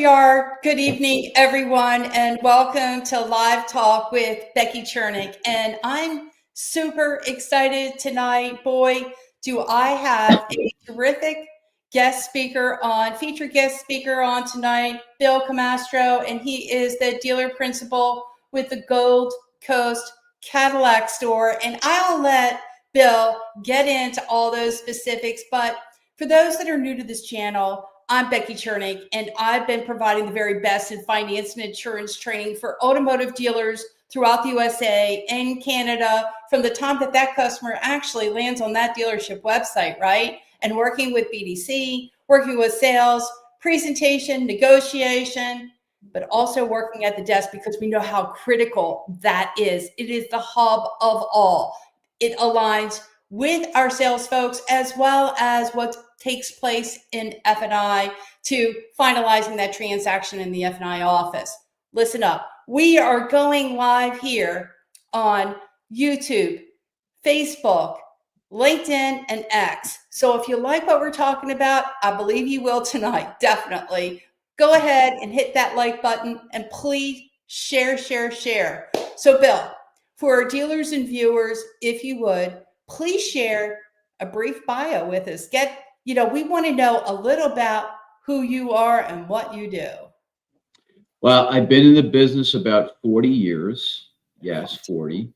we are. Good evening, everyone, and welcome to Live Talk with Becky Chernek. And I'm super excited tonight. Boy, do I have a terrific featured guest speaker on tonight, Bill Camastro, and he is the dealer principal with the Gold Coast Cadillac store. And I'll let Bill get into all those specifics, but for those that are new to this channel, I'm Becky Chernek, and I've been providing the very best in finance and insurance training for automotive dealers throughout the USA and Canada from the time that customer actually lands on that dealership website, right? And working with BDC, working with sales, presentation, negotiation, but also working at the desk because we know how critical that is. It is the hub of all. It aligns with our sales folks as well as what takes place in F&I to finalizing that transaction in the F&I office. Listen up. We are going live here on YouTube, Facebook, LinkedIn, and X. So if you like what we're talking about, I believe you will tonight, definitely. Go ahead and hit that like button and please share. So Bill, for our dealers and viewers, if you would, please share a brief bio with us. We want to know a little about who you are and what you do. Well, I've been in the business about 40 years. Yes, 40.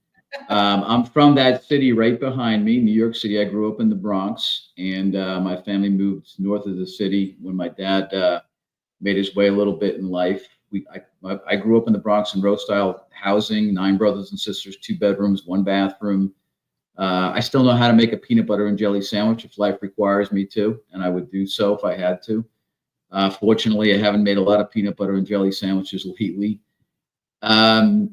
I'm from that city right behind me, New York City. I grew up in the Bronx, and my family moved north of the city when my dad made his way a little bit in life. I grew up in the Bronx in row-style housing, 9 brothers and sisters, 2 bedrooms, 1 bathroom. I still know how to make a peanut butter and jelly sandwich if life requires me to, and I would do so if I had to. Fortunately, I haven't made a lot of peanut butter and jelly sandwiches lately. I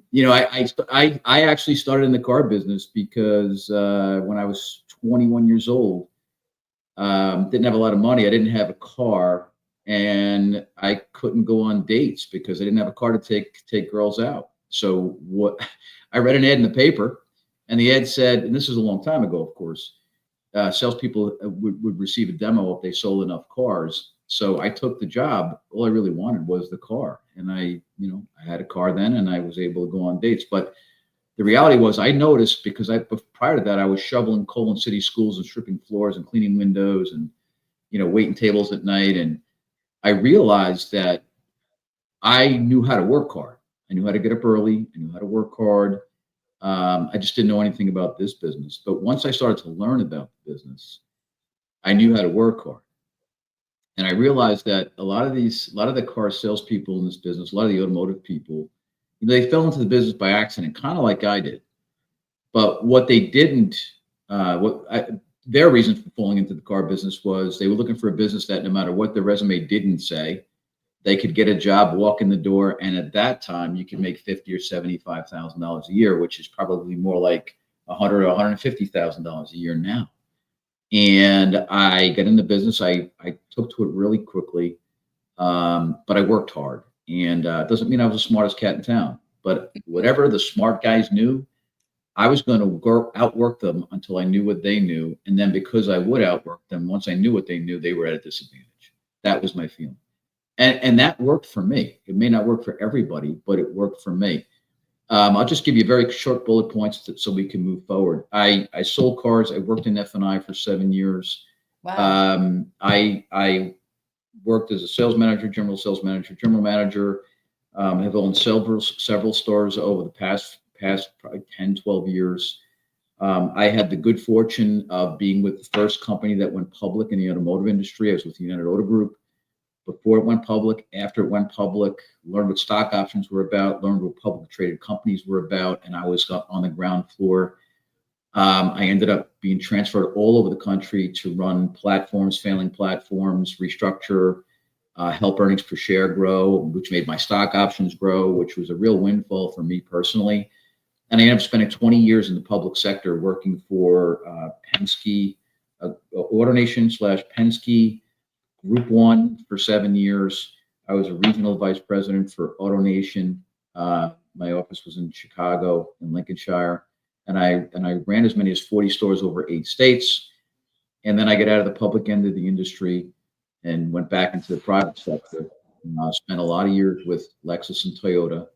actually started in the car business because when I was 21 years old, didn't have a lot of money. I didn't have a car, and I couldn't go on dates because I didn't have a car to take girls out. So I read an ad in the paper. And the ad said, and this is a long time ago, of course, salespeople would receive a demo if they sold enough cars. So I took the job. All I really wanted was the car. And I had a car then, and I was able to go on dates. But the reality was I noticed because prior to that, I was shoveling coal in city schools and stripping floors and cleaning windows and, waiting tables at night. And I realized that I knew how to work hard. I knew how to get up early. I knew how to work hard. I just didn't know anything about this business. But once I started to learn about the business, I knew how to work hard. And I realized that a lot of the car salespeople in this business, a lot of the automotive people, they fell into the business by accident, kind of like I did. But what they didn't, their reason for falling into the car business was they were looking for a business that no matter what their resume didn't say, they could get a job, walk in the door, and at that time you could make $50,000 or $75,000 a year, which is probably more like $100,000 or $150,000 a year now. And I got in the business. I took to it really quickly, but I worked hard. And it doesn't mean I was the smartest cat in town, but whatever the smart guys knew, I was going to outwork them until I knew what they knew. And then because I would outwork them, once I knew what they knew, they were at a disadvantage. That was my feeling. And that worked for me. It may not work for everybody, but it worked for me. I'll just give you very short bullet points so we can move forward. I sold cars. I worked in F&I for 7 years. Wow. I worked as a sales manager, general sales manager, general manager. Have owned several stores over the past probably 10, 12 years. I had the good fortune of being with the first company that went public in the automotive industry. I was with the United Auto Group. Before it went public, after it went public, learned what stock options were about, learned what publicly traded companies were about, and I was on the ground floor. I ended up being transferred all over the country to run platforms, failing platforms, restructure, help earnings per share grow, which made my stock options grow, which was a real windfall for me personally. And I ended up spending 20 years in the public sector working for Penske, AutoNation / Penske, Group 1 for 7 years. I was a regional vice president for AutoNation. My office was in Chicago and Lincolnshire, and I ran as many as 40 stores over 8 states. And then I got out of the public end of the industry and went back into the private sector. Spent a lot of years with Lexus and Toyota.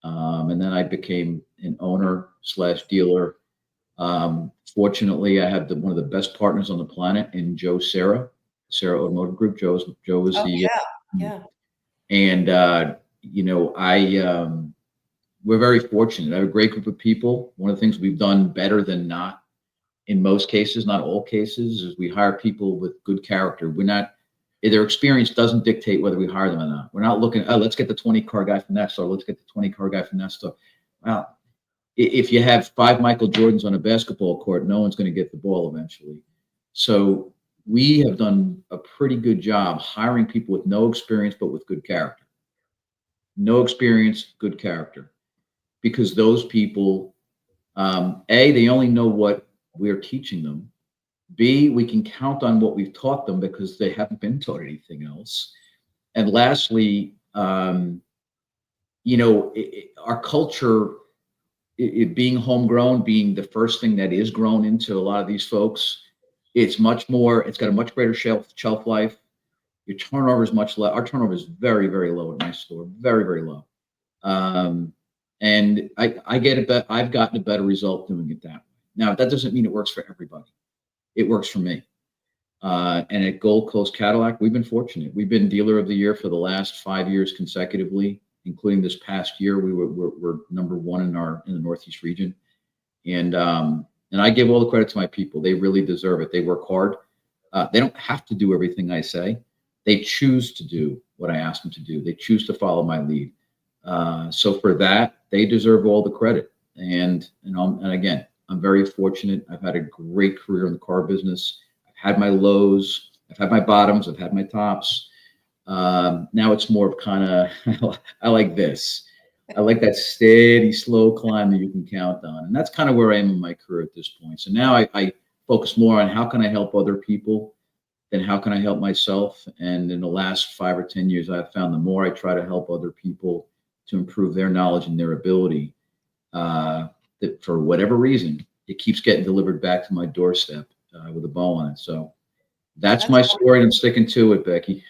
And then I became an owner slash dealer. Fortunately, I have one of the best partners on the planet in Sarah Automotive Group. Joe was Oh the, yeah, yeah. and we're very fortunate. I have a great group of people. One of the things we've done better than not, in most cases, not all cases, is we hire people with good character. We're not, their experience doesn't dictate whether we hire them or not. We're not looking, oh, let's get the 20 car guy from that store. Let's get the 20 car guy from that store. Well, if you have 5 Michael Jordans on a basketball court, no one's going to get the ball eventually. So we have done a pretty good job hiring people with no experience, but with good character. No experience, good character. Because those people, A, they only know what we're teaching them. B, we can count on what we've taught them because they haven't been taught anything else. And lastly, our culture, it being homegrown, being the first thing that is grown into a lot of these folks, it's got a much greater shelf life. Your turnover is much less. Our turnover is very, very low at my store, very, very low. And I've gotten a better result doing it that way. Now, that doesn't mean it works for everybody. It works for me. And at Gold Coast Cadillac, we've been fortunate. We've been dealer of the year for the last 5 years consecutively, including this past year. We're number one in the Northeast region. And I give all the credit to my people. They really deserve it. They work hard. They don't have to do everything I say. They choose to do what I ask them to do. They choose to follow my lead. So for that, they deserve all the credit. And again, I'm very fortunate. I've had a great career in the car business. I've had my lows, I've had my bottoms, I've had my tops. Now it's more of kind of, I like this. I like that steady, slow climb that you can count on. And that's kind of where I am in my career at this point. So now I focus more on how can I help other people than how can I help myself. And in the last 5 or 10 years, I've found the more I try to help other people to improve their knowledge and their ability, that for whatever reason, it keeps getting delivered back to my doorstep with a bow on it. So that's my story, and I'm sticking to it, Becky.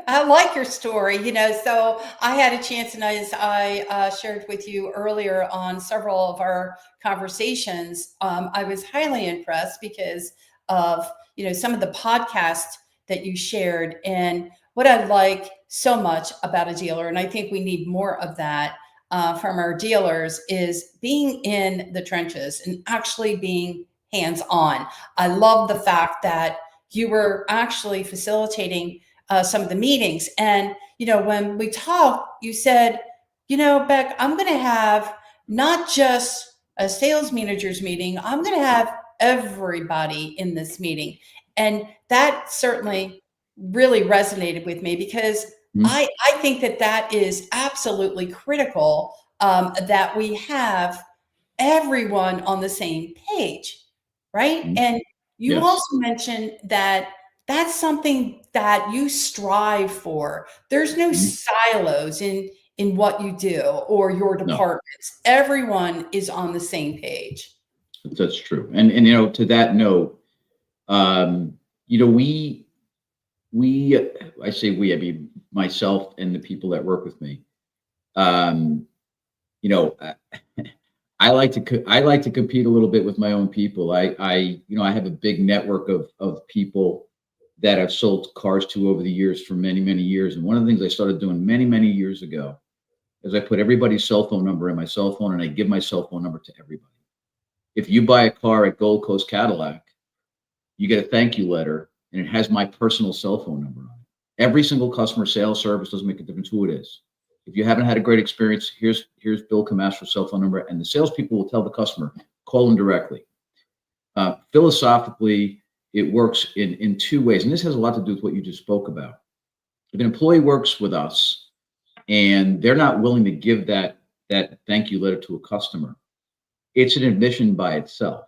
I like your story. So I had a chance, and as I shared with you earlier on several of our conversations, I was highly impressed because of, some of the podcasts that you shared. And what I like so much about a dealer, and I think we need more of that from our dealers, is being in the trenches and actually being hands-on. I love the fact that you were actually facilitating some of the meetings. And, when we talked, you said, Beck, I'm going to have not just a sales managers meeting, I'm going to have everybody in this meeting. And that certainly really resonated with me because I think that is absolutely critical, that we have everyone on the same page, right? And you Yes. also mentioned that that's something that you strive for. There's no silos in what you do or your departments. No. Everyone is on the same page. That's true. And to that note, I say we, I mean myself and the people that work with me. I like to compete a little bit with my own people. I have a big network of people that I've sold cars to over the years for many, many years. And one of the things I started doing many, many years ago is I put everybody's cell phone number in my cell phone, and I give my cell phone number to everybody. If you buy a car at Gold Coast Cadillac, you get a thank you letter, and it has my personal cell phone number on it. Every single customer sales service, doesn't make a difference who it is. If you haven't had a great experience, here's Bill Camastro's cell phone number, and the salespeople will tell the customer, call him directly. Philosophically, it works in 2 ways, and this has a lot to do with what you just spoke about. If an employee works with us and they're not willing to give that thank you letter to a customer, it's an admission by itself.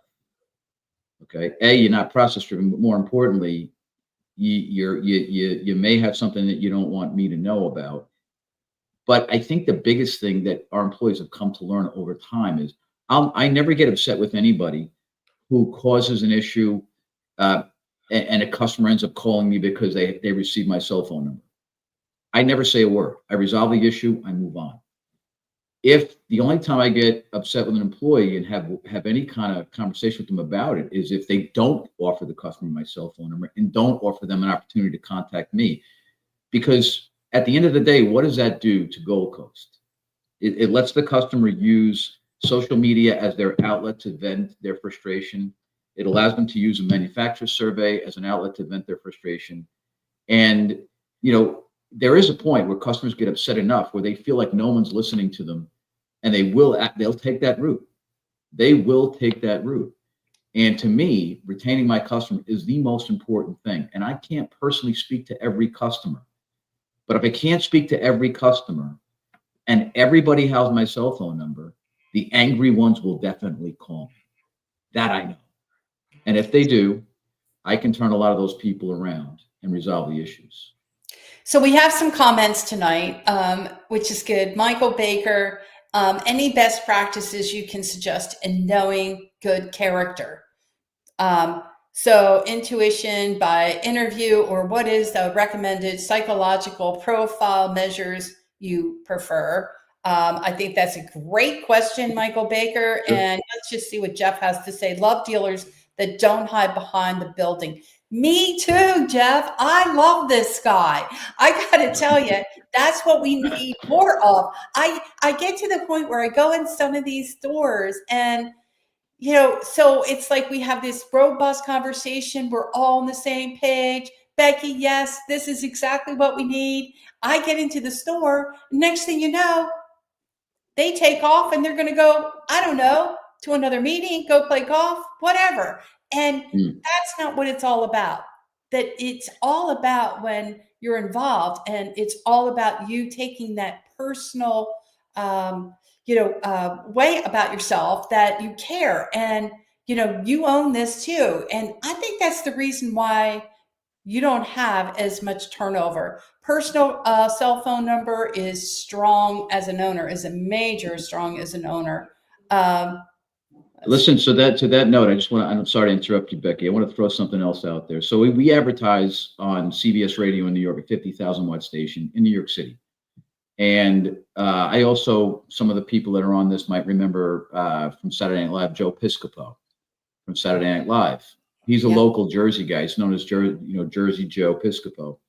Okay, you're not process driven, but more importantly, you may have something that you don't want me to know about. But I think the biggest thing that our employees have come to learn over time is I never get upset with anybody who causes an issue and a customer ends up calling me because they received my cell phone number. I never say a word. I resolve the issue, I move on. If the only time I get upset with an employee and have any kind of conversation with them about it is if they don't offer the customer my cell phone number and don't offer them an opportunity to contact me. Because at the end of the day, what does that do to Gold Coast? It lets the customer use social media as their outlet to vent their frustration. It allows them to use a manufacturer survey as an outlet to vent their frustration. And, there is a point where customers get upset enough where they feel like no one's listening to them, and they'll take that route. They will take that route. And to me, retaining my customer is the most important thing. And I can't personally speak to every customer. But if I can't speak to every customer and everybody has my cell phone number, the angry ones will definitely call me. That I know. And if they do, I can turn a lot of those people around and resolve the issues. So we have some comments tonight, which is good. Michael Baker, any best practices you can suggest in knowing good character? So intuition by interview, or what is the recommended psychological profile measures you prefer? I think that's a great question, Michael Baker. Sure. And let's just see what Jeff has to say. Love dealers that don't hide behind the building. Me too, Jeff. I love this guy. I got to tell you, that's what we need more of. I get to the point where I go in some of these stores and, so it's like we have this robust conversation. We're all on the same page. Becky, yes, this is exactly what we need. I get into the store. Next thing you know, they take off and they're going to go, I don't know, to another meeting, go play golf, whatever. And that's not what it's all about. That it's all about when you're involved, and it's all about you taking that personal, way about yourself, that you care, and, you own this too. And I think that's the reason why you don't have as much turnover. Personal cell phone number is strong as an owner, is a major strong as an owner. Listen, so to that note, I'm sorry to interrupt you, Becky. I want to throw something else out there. So we advertise on CBS Radio in New York, a 50,000 watt station in New York City. And I also, some of the people that are on this might remember from Saturday Night Live, Joe Piscopo from Saturday Night Live. He's a local Jersey guy. He's known as Jersey Joe Piscopo.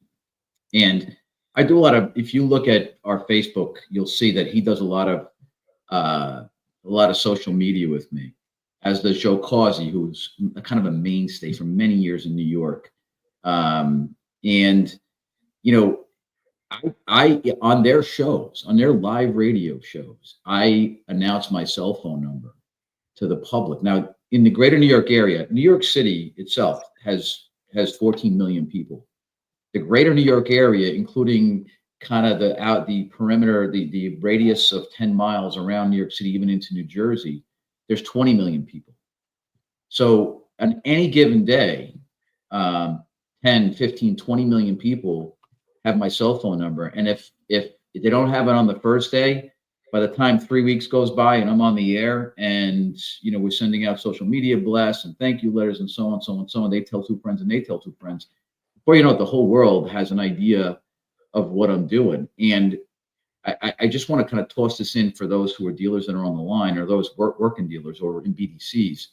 And I do a lot of, if you look at our Facebook, you'll see that he does a lot of social media with me, as does Joe Causey, who's kind of a mainstay for many years in New York. I on their shows, on their live radio shows, I announce my cell phone number to the public. Now, in the greater New York area, New York City itself has 14 million people. The greater New York area, including kind of the perimeter, the radius of 10 miles around New York City, even into New Jersey, there's 20 million people. So on any given day, 10, 15, 20 million people have my cell phone number. And if they don't have it on the first day, by the time 3 weeks goes by and I'm on the air and, we're sending out social media blasts and thank you letters and so on, so on, so on, they tell two friends and they tell two friends. Before you know it, the whole world has an idea of what I'm doing. And I just want to kind of toss this in for those who are dealers that are on the line, or those working dealers or in BDCs.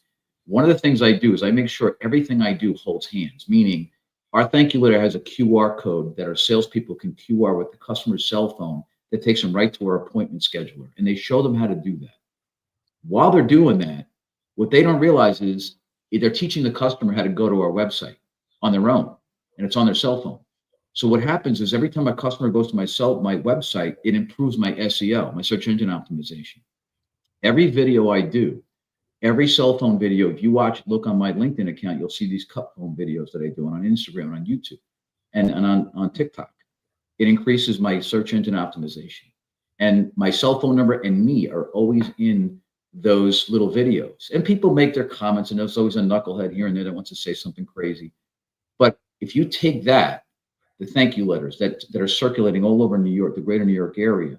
One of the things I do is I make sure everything I do holds hands, meaning our thank you letter has a QR code that our salespeople can QR with the customer's cell phone that takes them right to our appointment scheduler. And they show them how to do that. While they're doing that, what they don't realize is they're teaching the customer how to go to our website on their own, and it's on their cell phone. So what happens is every time a customer goes to my website, it improves my SEO, my search engine optimization. Every video I do, every cell phone video, if you look on my LinkedIn account, you'll see these cut phone videos that I do on Instagram, on YouTube, and on TikTok. It increases my search engine optimization. And my cell phone number and me are always in those little videos. And people make their comments, and there's always a knucklehead here and there that wants to say something crazy. But if you take that, the thank you letters that are circulating all over New York, the greater New York area,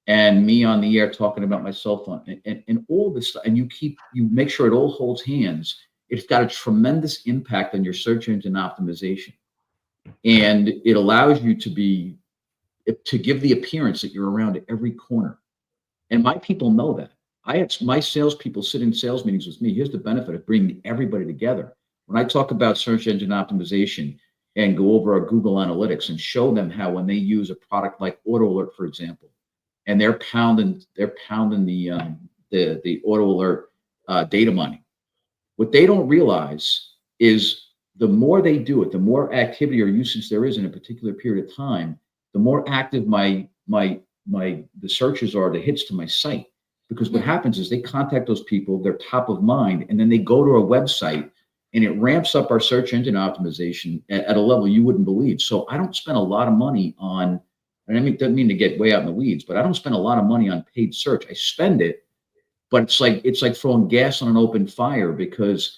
and me on the air talking about my cell phone and all this stuff, and you make sure it all holds hands, it's got a tremendous impact on your search engine optimization. And it allows you to be to give the appearance that you're around every corner. And my people know that. I had my salespeople sit in sales meetings with me. Here's the benefit of bringing everybody together. When I talk about search engine optimization and go over our Google Analytics and show them how when they use a product like Auto Alert, for example, and they're pounding the Auto Alert data mining. What they don't realize is the more they do it, the more activity or usage there is in a particular period of time, the more active the searches are, the hits to my site. Because what happens is they contact those people, they're top of mind, and then they go to our website, and it ramps up our search engine optimization at a level you wouldn't believe. So I don't spend a lot of money on, and I mean, doesn't mean to get way out in the weeds, but I don't spend a lot of money on paid search. I spend it, but it's like throwing gas on an open fire, because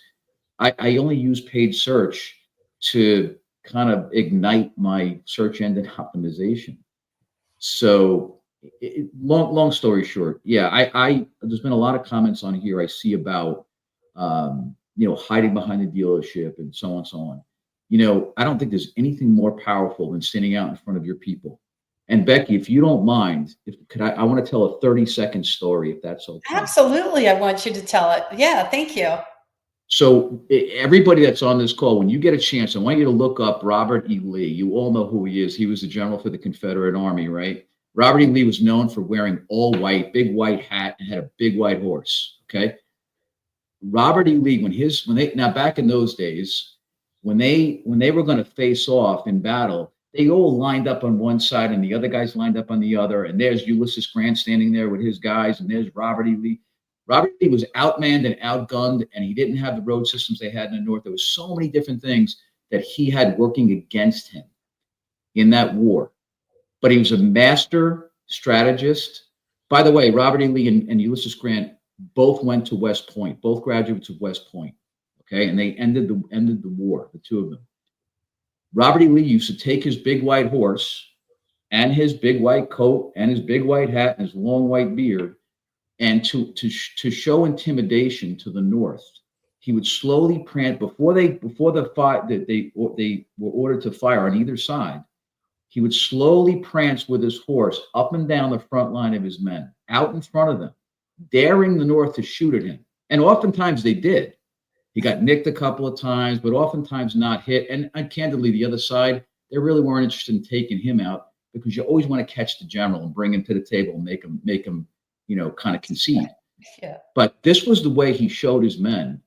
I only use paid search to kind of ignite my search engine optimization. So long story short, yeah, there's been a lot of comments on here I see about, hiding behind the dealership and so on and so on. I don't think there's anything more powerful than standing out in front of your people. And Becky, if you don't mind, I want to tell a 30-second story, if that's okay. Absolutely. I want you to tell it. Yeah. Thank you. So everybody that's on this call, when you get a chance, I want you to look up Robert E. Lee. You all know who he is. He was the general for the Confederate Army, right? Robert E. Lee was known for wearing all white, big white hat, and had a big white horse. Okay. Robert E. Lee, now back in those days, when they were going to face off in battle, they all lined up on one side and the other guys lined up on the other. And there's Ulysses Grant standing there with his guys, and there's Robert E. Lee. Robert E. Lee was outmanned and outgunned, and he didn't have the road systems they had in the North. There was so many different things that he had working against him in that war. But he was a master strategist. By the way, Robert E. Lee and Ulysses Grant both went to West Point, both graduates of West Point. Okay, and they ended the war, the two of them. Robert E. Lee used to take his big white horse and his big white coat and his big white hat and his long white beard, and to show intimidation to the North, he would slowly prance before they were ordered to fire on either side. He would slowly prance with his horse up and down the front line of his men, out in front of them, daring the North to shoot at him. And oftentimes they did. He got nicked a couple of times, but oftentimes not hit. And candidly, the other side, they really weren't interested in taking him out, because you always want to catch the general and bring him to the table and make him kind of concede. Yeah. But this was the way he showed his men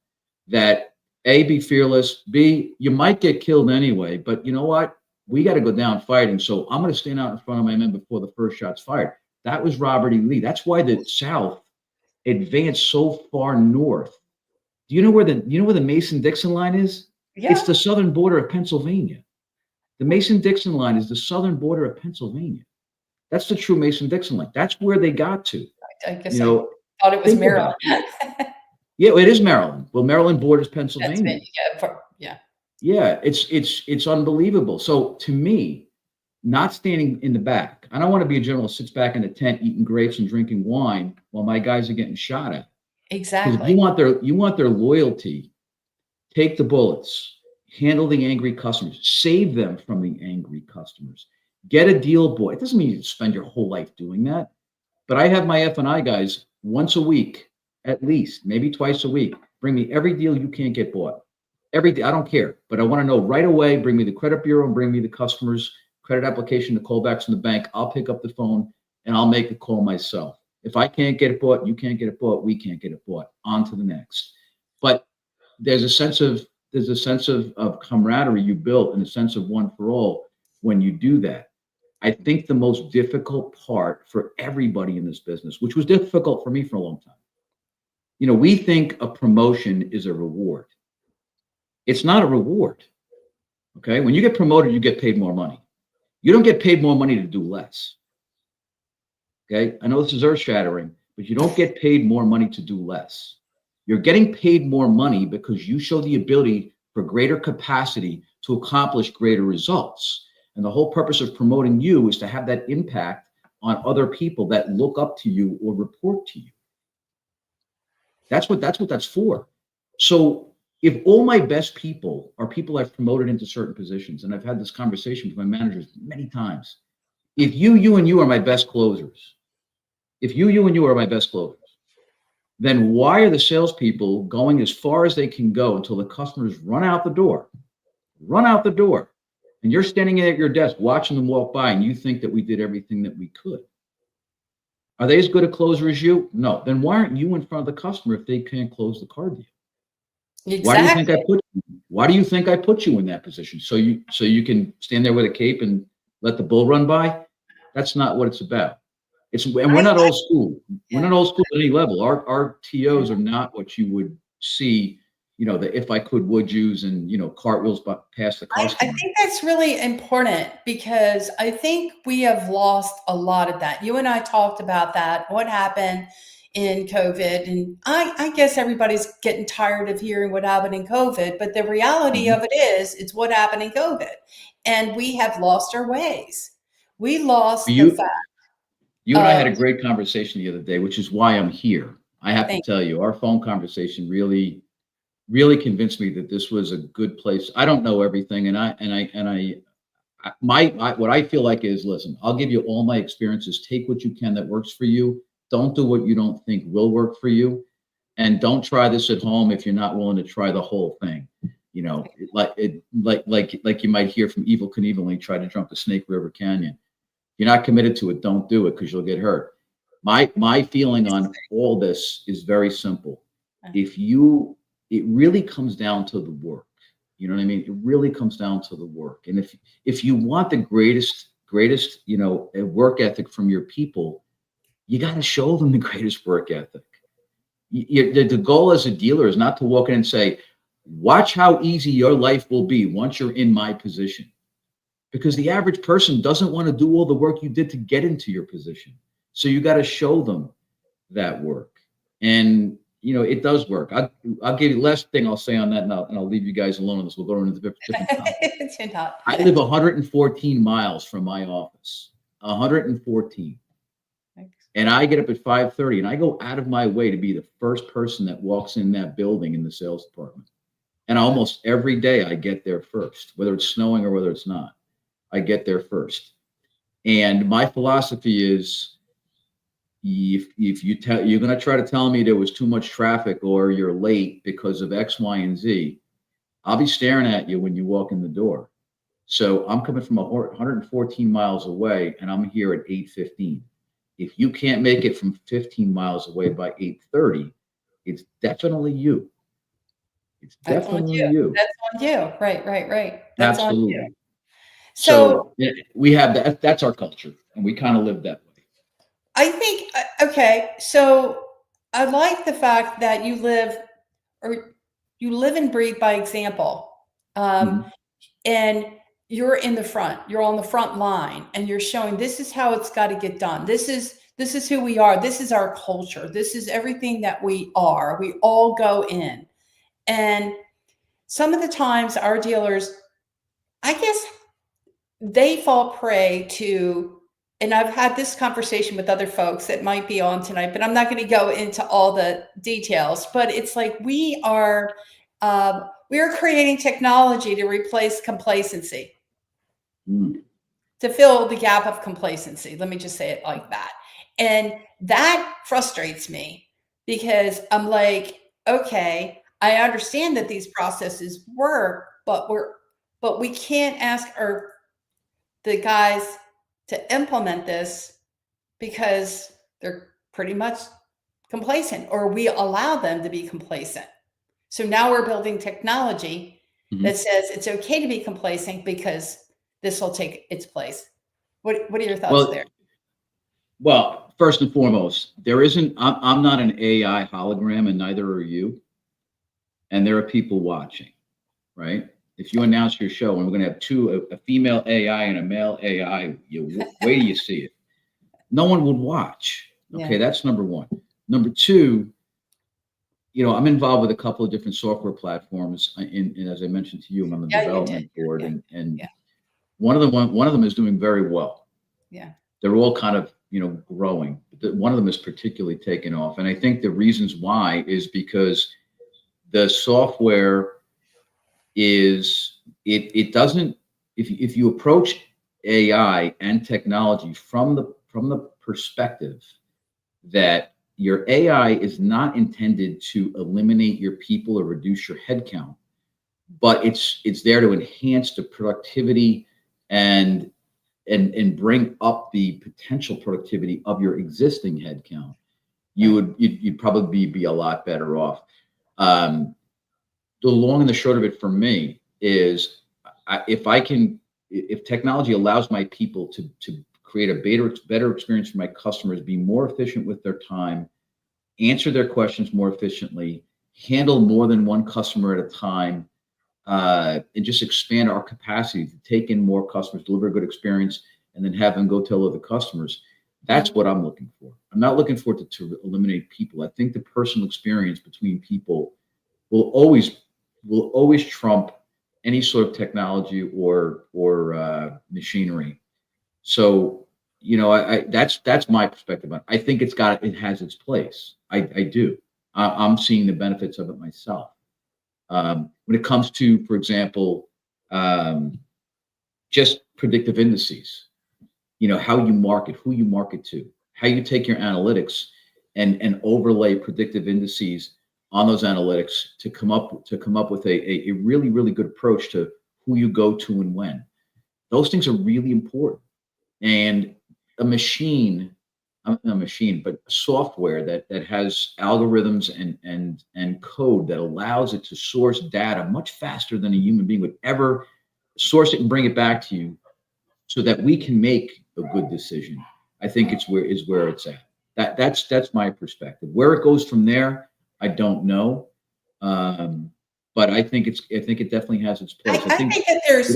that A, be fearless, B, you might get killed anyway, but you know what? We got to go down fighting. So I'm going to stand out in front of my men before the first shot's fired. That was Robert E. Lee. That's why the South advanced so far north. Do you know where the Mason-Dixon line is? Yeah. It's the southern border of Pennsylvania. The Mason-Dixon line is the southern border of Pennsylvania. That's the true Mason-Dixon line. That's where they got to. I guess I thought it was Maryland. Yeah, it is Maryland. Well, Maryland borders Pennsylvania. Yeah, it's unbelievable. So to me, not standing in the back, I don't want to be a general who sits back in the tent eating grapes and drinking wine while my guys are getting shot at. Exactly. Because if you want their loyalty, take the bullets, handle the angry customers, save them from the angry customers, get a deal boy. It doesn't mean you spend your whole life doing that, but I have my F&I guys once a week, at least, maybe twice a week. Bring me every deal you can't get bought. I don't care, but I want to know right away. Bring me the credit bureau and bring me the customer's credit application, the callbacks from the bank. I'll pick up the phone and I'll make a call myself. If I can't get it bought, you can't get it bought, we can't get it bought. On to the next. But there's a sense of camaraderie you built, and a sense of one for all when you do that. I think the most difficult part for everybody in this business, which was difficult for me for a long time, we think a promotion is a reward. It's not a reward. Okay. When you get promoted, you get paid more money. You don't get paid more money to do less. Okay. I know this is earth shattering, but you don't get paid more money to do less. You're getting paid more money because you show the ability for greater capacity to accomplish greater results. And the whole purpose of promoting you is to have that impact on other people that look up to you or report to you. That's what that's for. So if all my best people are people I've promoted into certain positions, and I've had this conversation with my managers many times, if you and you are my best closers, if you and you are my best closers, then why are the salespeople going as far as they can go until the customers run out the door, and you're standing at your desk watching them walk by, and you think that we did everything that we could? Are they as good a closer as you? No. Then why aren't you in front of the customer if they can't close the car deal? Why do you think Exactly. why do you think I put you in that position? So you can stand there with a cape and let the bull run by? That's not what it's about. And we're I, not old school. We're yeah. not old school at any level. Our TOs are not what you would see, the if I could would yous and cartwheels past the I customer. think that's really important because I think we have lost a lot of that. You and I talked about that, what happened in COVID. And I guess everybody's getting tired of hearing what happened in COVID, but the reality Mhm. of it is, it's what happened in COVID. And we have lost our ways. We lost the You fact you and I had of a great conversation the other day, which is why I'm here. I have to thinking. tell you, our phone conversation really convinced me that this was a good place. I don't know everything, and what I feel like is, listen, I'll give you all my experiences. Take what you can that works for you. Don't do what you don't think will work for you, and don't try this at home if you're not willing to try the whole thing. Like you might hear from Evil Knievel when he tried to jump the Snake River Canyon. If you're not committed to it, don't do it because you'll get hurt. My feeling on all this is very simple. If you It really comes down to the work. You know what I mean? It really comes down to the work. And if you want the greatest, work ethic from your people, you got to show them the greatest work ethic. The goal as a dealer is not to walk in and say, watch how easy your life will be once you're in my position. Because the average person doesn't want to do all the work you did to get into your position. So you got to show them that work. And it does work. I'll give you the last thing I'll say on that, and I'll leave you guys alone on this. We'll go into a different topic. You're not. I live 114 miles from my office, 114, and I get up at 5:30, and I go out of my way to be the first person that walks in that building in the sales department. And almost every day, I get there first, whether it's snowing or whether it's not. I get there first, and my philosophy is, if you're going to try to tell me there was too much traffic or you're late because of X, Y, and Z, I'll be staring at you when you walk in the door. So I'm coming from 114 miles away, and I'm here at 8:15. If you can't make it from 15 miles away by 8:30, it's definitely you. It's That's on definitely you. you. That's on you. Right. That's on you. Absolutely. So So we have that. That's our culture, and we kind of live that way. I think, okay, so I like the fact that you live and breathe by example. Um, Mhm. and you're in the front, you're on the front line, and you're showing this is how it's got to get done. This is who we are. This is our culture. This is everything that we are. We all go in. And some of the times our dealers, I guess they fall prey to, and I've had this conversation with other folks that might be on tonight, but I'm not going to go into all the details. But it's like we are creating technology to replace complacency, Mm. to fill the gap of complacency. Let me just say it like that. And that frustrates me because I'm like, okay, I understand that these processes work, but we can't ask the guys to implement this because they're pretty much complacent, or we allow them to be complacent. So now we're building technology that Mhm. says it's okay to be complacent because this will take its place. What are your thoughts there? Well, first and foremost, there isn't. I'm not an AI hologram, and neither are you. And there are people watching, right? If you announce your show and we're going to have a female AI and a male AI, wait till you see it. No one would watch. Yeah. Okay, that's number one. Number two, I'm involved with a couple of different software platforms. And as I mentioned to you, I'm on the Yeah, you did. development board, Yeah. and Yeah. one of them is doing very well. Yeah. They're all kind of growing. But one of them is particularly taken off, and I think the reasons why is because the software is it doesn't if you approach AI and technology from the perspective that your AI is not intended to eliminate your people or reduce your headcount, but it's there to enhance the productivity and bring up the potential productivity of your existing headcount. You'd probably be a lot better off. The long and the short of it for me is, if technology allows my people to create a better experience for my customers, be more efficient with their time, answer their questions more efficiently, handle more than one customer at a time, and just expand our capacity to take in more customers, deliver a good experience, and then have them go tell other customers. That's what I'm looking for. I'm not looking for it to eliminate people. I think the personal experience between people will always trump any sort of technology or machinery. So, that's my perspective on it. I think it has its place. I do. I'm seeing the benefits of it myself. When it comes to, for example, just predictive indices, how you market, who you market to, how you take your analytics and overlay predictive indices on those analytics to come up with a really, really good approach to who you go to and when. Those things are really important. And a machine, not a machine, but software that has algorithms and code that allows it to source data much faster than a human being would ever source it and bring it back to you, so that we can make a good decision. I think is where it's at. That's my perspective. Where it goes from there, I don't know. But I think it definitely has its place. I think that there's,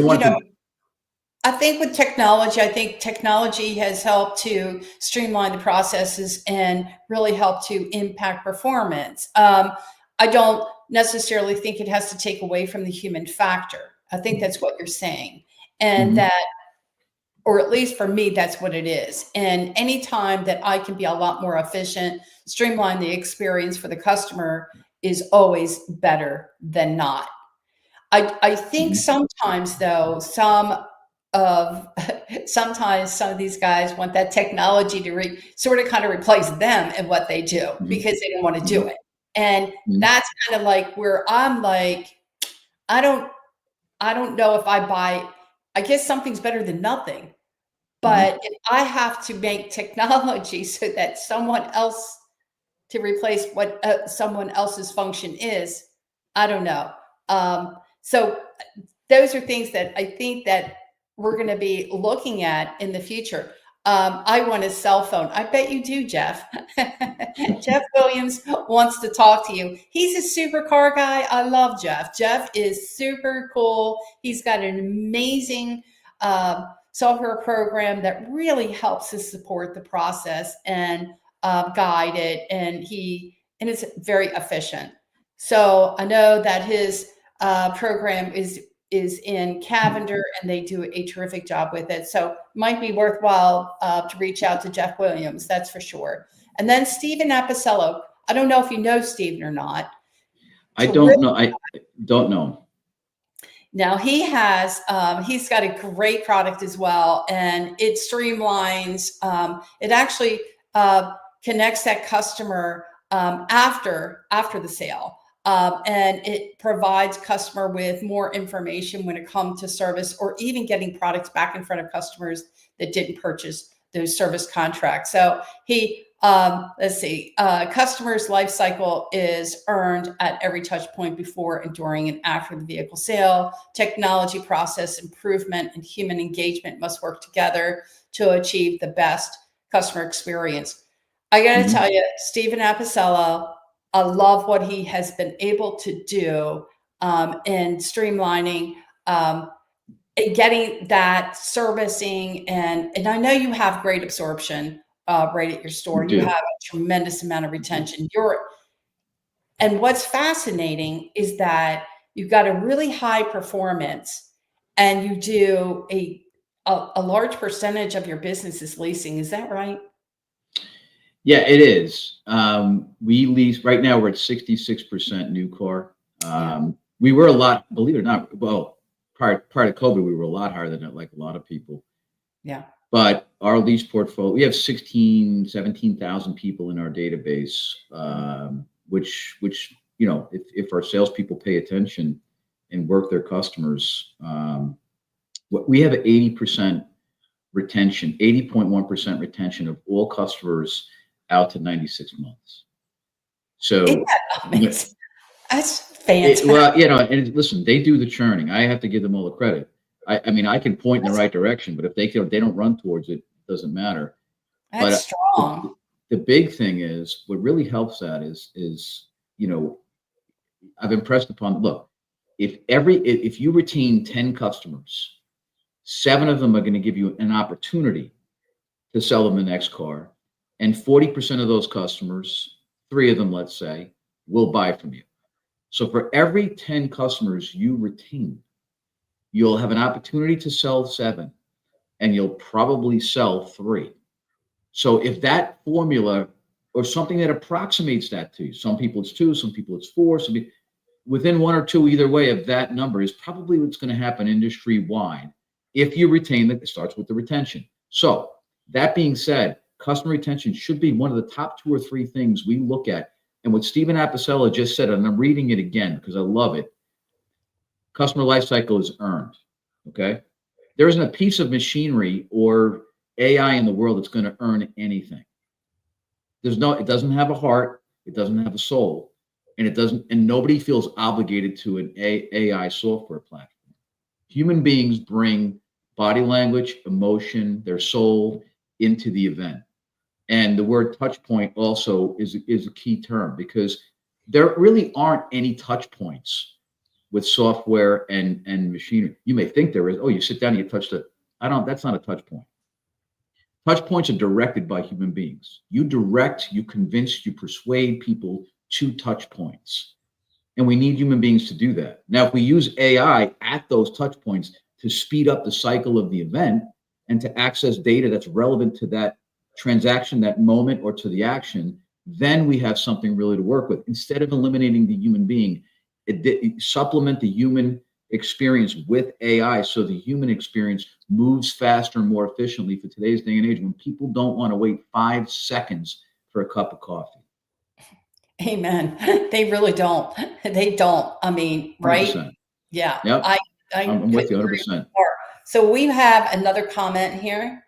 I think with technology, I think technology has helped to streamline the processes and really help to impact performance. I don't necessarily think it has to take away from the human factor. I think that's what you're saying. And that, or at least for me, that's what it is. And anytime that I can be a lot more efficient, streamline the experience for the customer is always better than not. I think sometimes though, sometimes some of these guys want that technology to sort of kind of replace them and what they do because they don't want to do it. And that's kind of like where I'm like, I don't know if I guess something's better than nothing. But if I have to make technology so that someone else to replace what someone else's function is, I don't know. So those are things that I think that we're going to be looking at in the future. I want a cell phone. I bet you do, Jeff. Jeff Williams wants to talk to you. He's a supercar guy. I love Jeff. Jeff is super cool. He's got an amazing software program that really helps us support the process and guide it. And it's very efficient. So I know that his program is in Cavender, and they do a terrific job with it. So might be worthwhile to reach out to Jeff Williams, that's for sure. And then Stephen Apicello. I don't know if you know Stephen or not. I don't know. I don't know. Now he's got a great product as well, and it streamlines. It actually connects that customer after the sale. And it provides customer with more information when it comes to service, or even getting products back in front of customers that didn't purchase those service contracts. So customer's life cycle is earned at every touch point before, and during, and after the vehicle sale. Technology, process improvement, and human engagement must work together to achieve the best customer experience. I got to tell you, Stephen Apicello, I love what he has been able to do in streamlining and getting that servicing. And I know you have great absorption rate at your store. You have a tremendous amount of retention. And what's fascinating is that you've got a really high performance, and you do a large percentage of your business is leasing. Is that right? Yeah, it is. We lease right now. We're at 66% new car. We were a lot, believe it or not. Well, prior to COVID, we were a lot higher than that, like a lot of people. Yeah. But our lease portfolio, we have 17,000 people in our database, which if our salespeople pay attention and work their customers, we have 80% retention, 80.1% retention of all customers out to 96 months. Isn't So, that amazing? That's fantastic. and listen, they do the churning. I have to give them all the credit. I mean, I can point in the right direction, but if they don't run towards it, it doesn't matter. That's But strong. the big thing is, what really helps that is I've impressed upon, look, if you retain 10 customers, 7 of them are going to give you an opportunity to sell them the next car, and 40% of those customers, 3 of them, let's say, will buy from you. So for every 10 customers you retain, you'll have an opportunity to sell 7, and you'll probably sell 3. So if that formula or something that approximates that to you, some people it's 2, some people it's 4, within 1 or 2 either way of that number is probably what's going to happen industry wide if you retain it starts with the retention. So that being said, customer retention should be one of the top 2 or 3 things we look at. And what Stephen Apicella just said, and I'm reading it again because I love it, customer life cycle is earned. Okay. There isn't a piece of machinery or AI in the world that's going to earn anything. It doesn't have a heart, it doesn't have a soul, and nobody feels obligated to an AI software platform. Human beings bring body language, emotion, their soul into the event. And the word touch point also is a key term, because there really aren't any touch points with software and machinery. You may think there is. Oh, you sit down and you touch that's not a touch point. Touch points are directed by human beings. You direct, you convince, you persuade people to touch points. And we need human beings to do that. Now, if we use AI at those touch points to speed up the cycle of the event and to access data that's relevant to that transaction, that moment, or to the action, then we have something really to work with. Instead of eliminating the human being, supplement the human experience with AI so the human experience moves faster and more efficiently for today's day and age, when people don't want to wait 5 seconds for a cup of coffee. Amen. They really don't. They don't. I mean, right? 100%. Yeah. Yep. I'm with you couldn't 100%. agree more. So we have another comment here.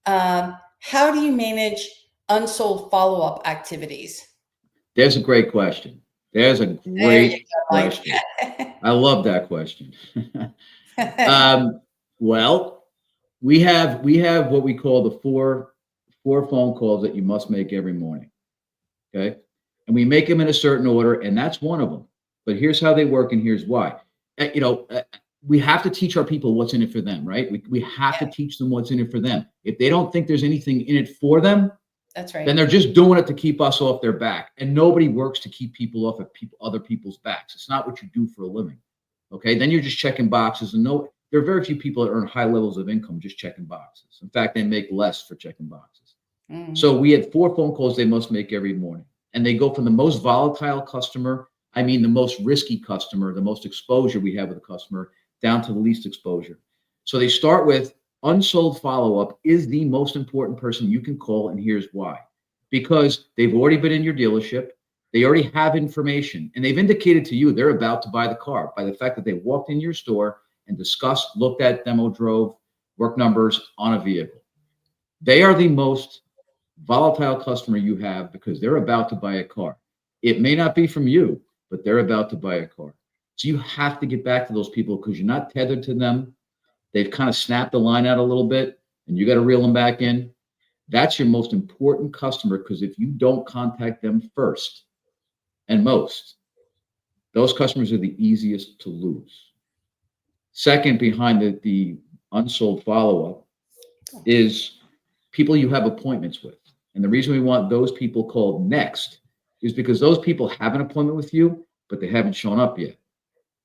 How do you manage unsold follow-up activities? There's a great question. There's a great question. I love that question. Well, we have what we call the four phone calls that you must make every morning. Okay. And we make them in a certain order, and that's one of them. But here's how they work, and here's why. We have to teach our people what's in it for them, right? We have to teach them what's in it for them. If they don't think there's anything in it for them, that's right, then they're just doing it to keep us off their back. And nobody works to keep people off of other people's backs. It's not what you do for a living. Okay. Then you're just checking boxes, and there are very few people that earn high levels of income just checking boxes. In fact, they make less for checking boxes. Mm-hmm. So we had 4 phone calls they must make every morning. And they go from the most volatile customer, the most risky customer, the most exposure we have with the customer, down to the least exposure. So they start with unsold follow-up is the most important person you can call, and here's why. Because they've already been in your dealership, they already have information, and they've indicated to you they're about to buy the car by the fact that they walked in your store and discussed, looked at, demo drove, work numbers on a vehicle. They are the most volatile customer you have because they're about to buy a car. It may not be from you, but they're about to buy a car. So you have to get back to those people because you're not tethered to them. They've kind of snapped the line out a little bit, and you got to reel them back in. That's your most important customer, because if you don't contact them first and most, those customers are the easiest to lose. Second, behind the unsold follow-up is people you have appointments with. And the reason we want those people called next is because those people have an appointment with you, but they haven't shown up yet.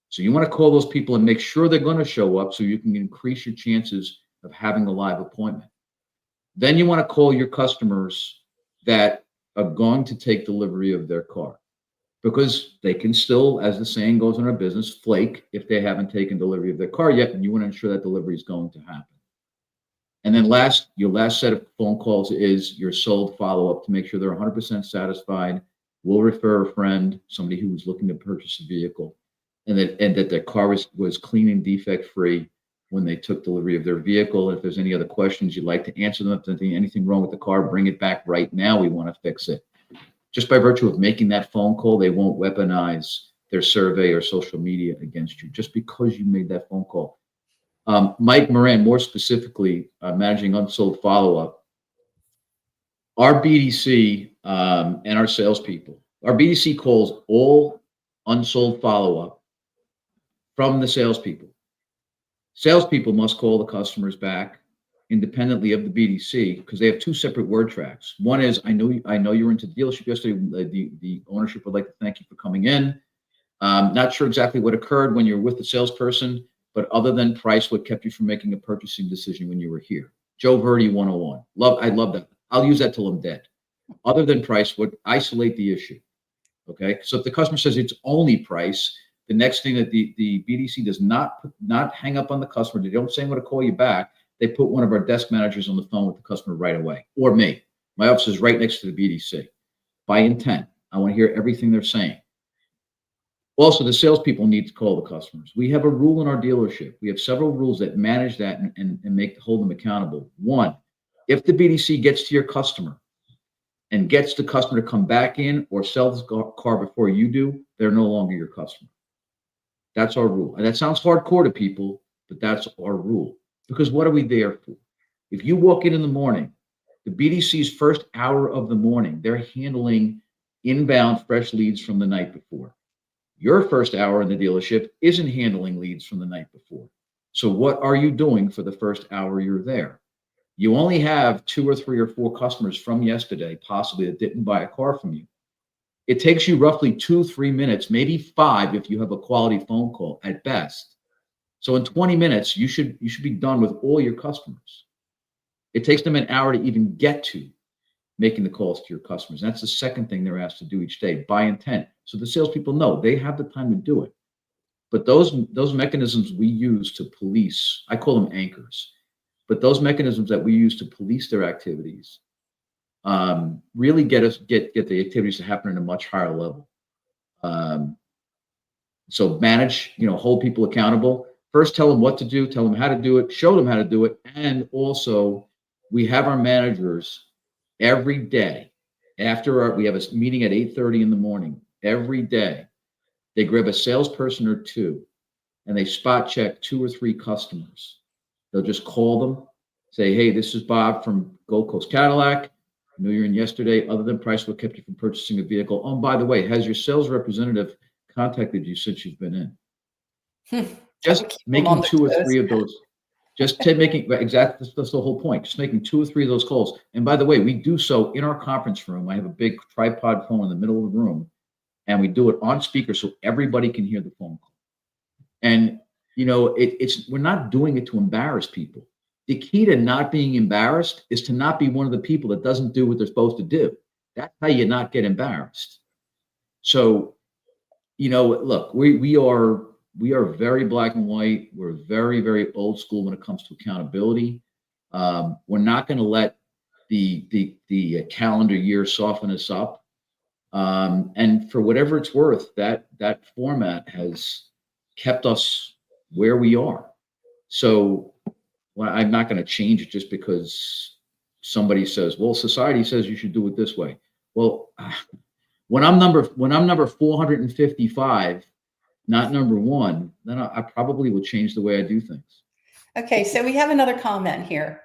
So you want to call those people and make sure they're going to show up so you can increase your chances of having a live appointment. Then you want to call your customers that are going to take delivery of their car, because they can still, as the saying goes in our business, flake if they haven't taken delivery of their car yet, and you want to ensure that delivery is going to happen. And then your last set of phone calls is your sold follow-up to make sure they're 100% satisfied. We'll refer a friend, somebody who was looking to purchase a vehicle, and that their car was clean and defect-free when they took delivery of their vehicle. If there's any other questions you'd like to answer them, if there's anything wrong with the car, bring it back right now. We want to fix it. Just by virtue of making that phone call, they won't weaponize their survey or social media against you just because you made that phone call. Mike Moran, more specifically, managing unsold follow-up. Our BDC and our salespeople, our BDC calls all unsold follow-up from the salespeople. Salespeople must call the customers back independently of the BDC because they have two separate word tracks. One is, I know you were into the dealership yesterday. The ownership would like to thank you for coming in. Not sure exactly what occurred when you were with the salesperson, but other than price, what kept you from making a purchasing decision when you were here? Joe Verdi 101. I love that. I'll use that till I'm dead. Other than price, what isolate the issue. Okay. So if the customer says it's only price, the next thing that the BDC does not hang up on the customer. They don't say, I'm going to call you back. They put one of our desk managers on the phone with the customer right away, or me. My office is right next to the BDC. By intent, I want to hear everything they're saying. Also, the salespeople need to call the customers. We have a rule in our dealership. We have several rules that manage that and hold them accountable. One, if the BDC gets to your customer and gets the customer to come back in or sell the car before you do, they're no longer your customer. That's our rule. And that sounds hardcore to people, but that's our rule. Because what are we there for? If you walk in the morning, the BDC's first hour of the morning, they're handling inbound fresh leads from the night before. Your first hour in the dealership isn't handling leads from the night before. So what are you doing for the first hour you're there? You only have 2 or 3 or 4 customers from yesterday, possibly, that didn't buy a car from you. It takes you roughly 2-3 minutes, maybe 5 if you have a quality phone call at best. So in 20 minutes, you should be done with all your customers. It takes them an hour to even get to making the calls to your customers. And that's the second thing they're asked to do each day by intent. So the salespeople know they have the time to do it. But those mechanisms we use to police, I call them anchors, but those mechanisms that we use to police their activities really get the activities to happen at a much higher level. So manage, hold people accountable. First, tell them what to do, tell them how to do it, show them how to do it. And also, we have our managers every day we have a meeting at 8:30 in the morning. Every day, they grab a salesperson or 2 and they spot check 2 or 3 customers. They'll just call them, say, hey, this is Bob from Gold Coast Cadillac. I knew you're in yesterday. Other than price, what kept you from purchasing a vehicle? Oh, and by the way, has your sales representative contacted you since you've been in? Just making 2 or 3 of those. Exactly, that's the whole point. Just making 2 or 3 of those calls. And by the way, we do so in our conference room. I have a big tripod phone in the middle of the room, and we do it on speaker so everybody can hear the phone call. And we're not doing it to embarrass people. The key to not being embarrassed is to not be one of the people that doesn't do what they're supposed to do. That's how you not get embarrassed. So, look, we are very black and white. We're very, very old school when it comes to accountability. We're not going to let the calendar year soften us up. And for whatever it's worth, that format has kept us where we are. So I'm not going to change it just because somebody says, well, society says you should do it this way. Well, when I'm number 455, not number 1, then I probably will change the way I do things. Okay, so we have another comment here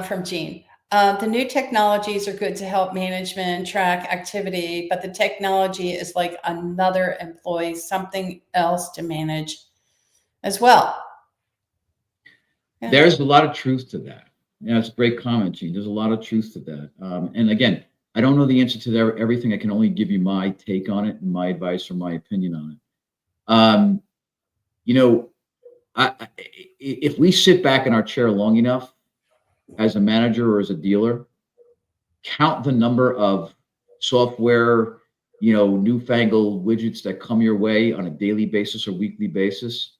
from Gene. The new technologies are good to help management track activity, but the technology is like another employee, something else to manage as well. Yeah. There's a lot of truth to that. Yeah, it's a great comment, Gene. There's a lot of truth to that. And again, I don't know the answer to everything. I can only give you my take on it and my advice or my opinion on it. If we sit back in our chair long enough as a manager or as a dealer, count the number of software, newfangled widgets that come your way on a daily basis or weekly basis,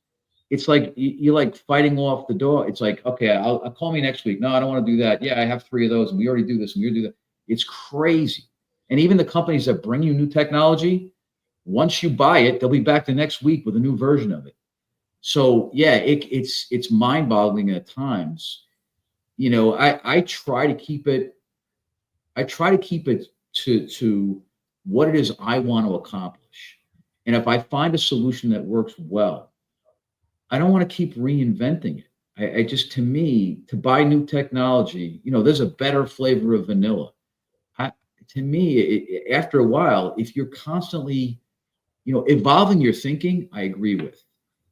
it's like you're like fighting off the door. It's like, okay, I'll call me next week. No, I don't want to do that. Yeah, I have 3 of those, and we already do this, and we already do that. It's crazy. And even the companies that bring you new technology, once you buy it, they'll be back the next week with a new version of it. So yeah, it's mind-boggling at times. I try to keep it. I try to keep it to what it is I want to accomplish. And if I find a solution that works well, I don't want to keep reinventing it. I just, to me, to buy new technology, there's a better flavor of vanilla. To me, after a while, if you're constantly, evolving your thinking, I agree with.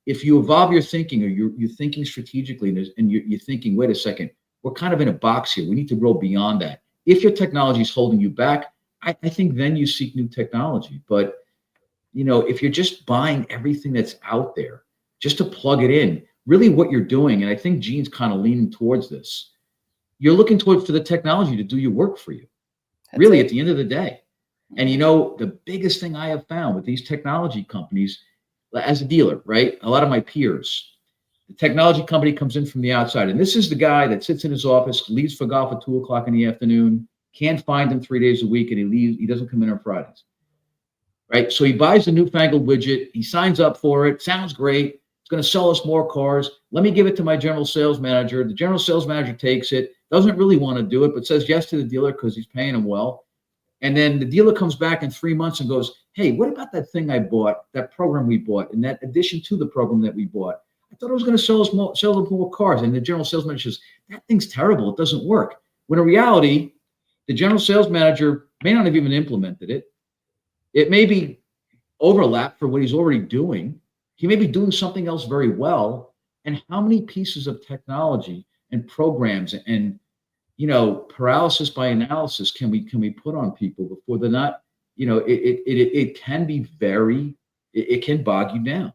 If you evolve your thinking, or you're thinking strategically, and you're thinking, wait a second, we're kind of in a box here. We need to grow beyond that. If your technology is holding you back, I think then you seek new technology. But if you're just buying everything that's out there just to plug it in, really what you're doing, and I think Gene's kind of leaning towards this, you're looking for the technology to do your work for you. That's really, at the end of the day. And the biggest thing I have found with these technology companies, as a dealer, right? A lot of my peers, the technology company comes in from the outside, and this is the guy that sits in his office, leaves for golf at 2:00 in the afternoon, can't find him 3 days a week, and he leaves. He doesn't come in on Fridays, right? So he buys the newfangled widget, he signs up for it, sounds great, it's going to sell us more cars. Let me give it to my general sales manager. The general sales manager takes it, doesn't really want to do it, but says yes to the dealer because he's paying him well. And then the dealer comes back in 3 months and goes, hey, what about that thing I bought, that program we bought, and that addition to the program that we bought? I thought it was going to sell them more cars. And the general sales manager says, that thing's terrible. It doesn't work. When in reality, the general sales manager may not have even implemented it. It may be overlap for what he's already doing. He may be doing something else very well. And how many pieces of technology and programs and paralysis by analysis can we put on people before they're not, it can be it can bog you down.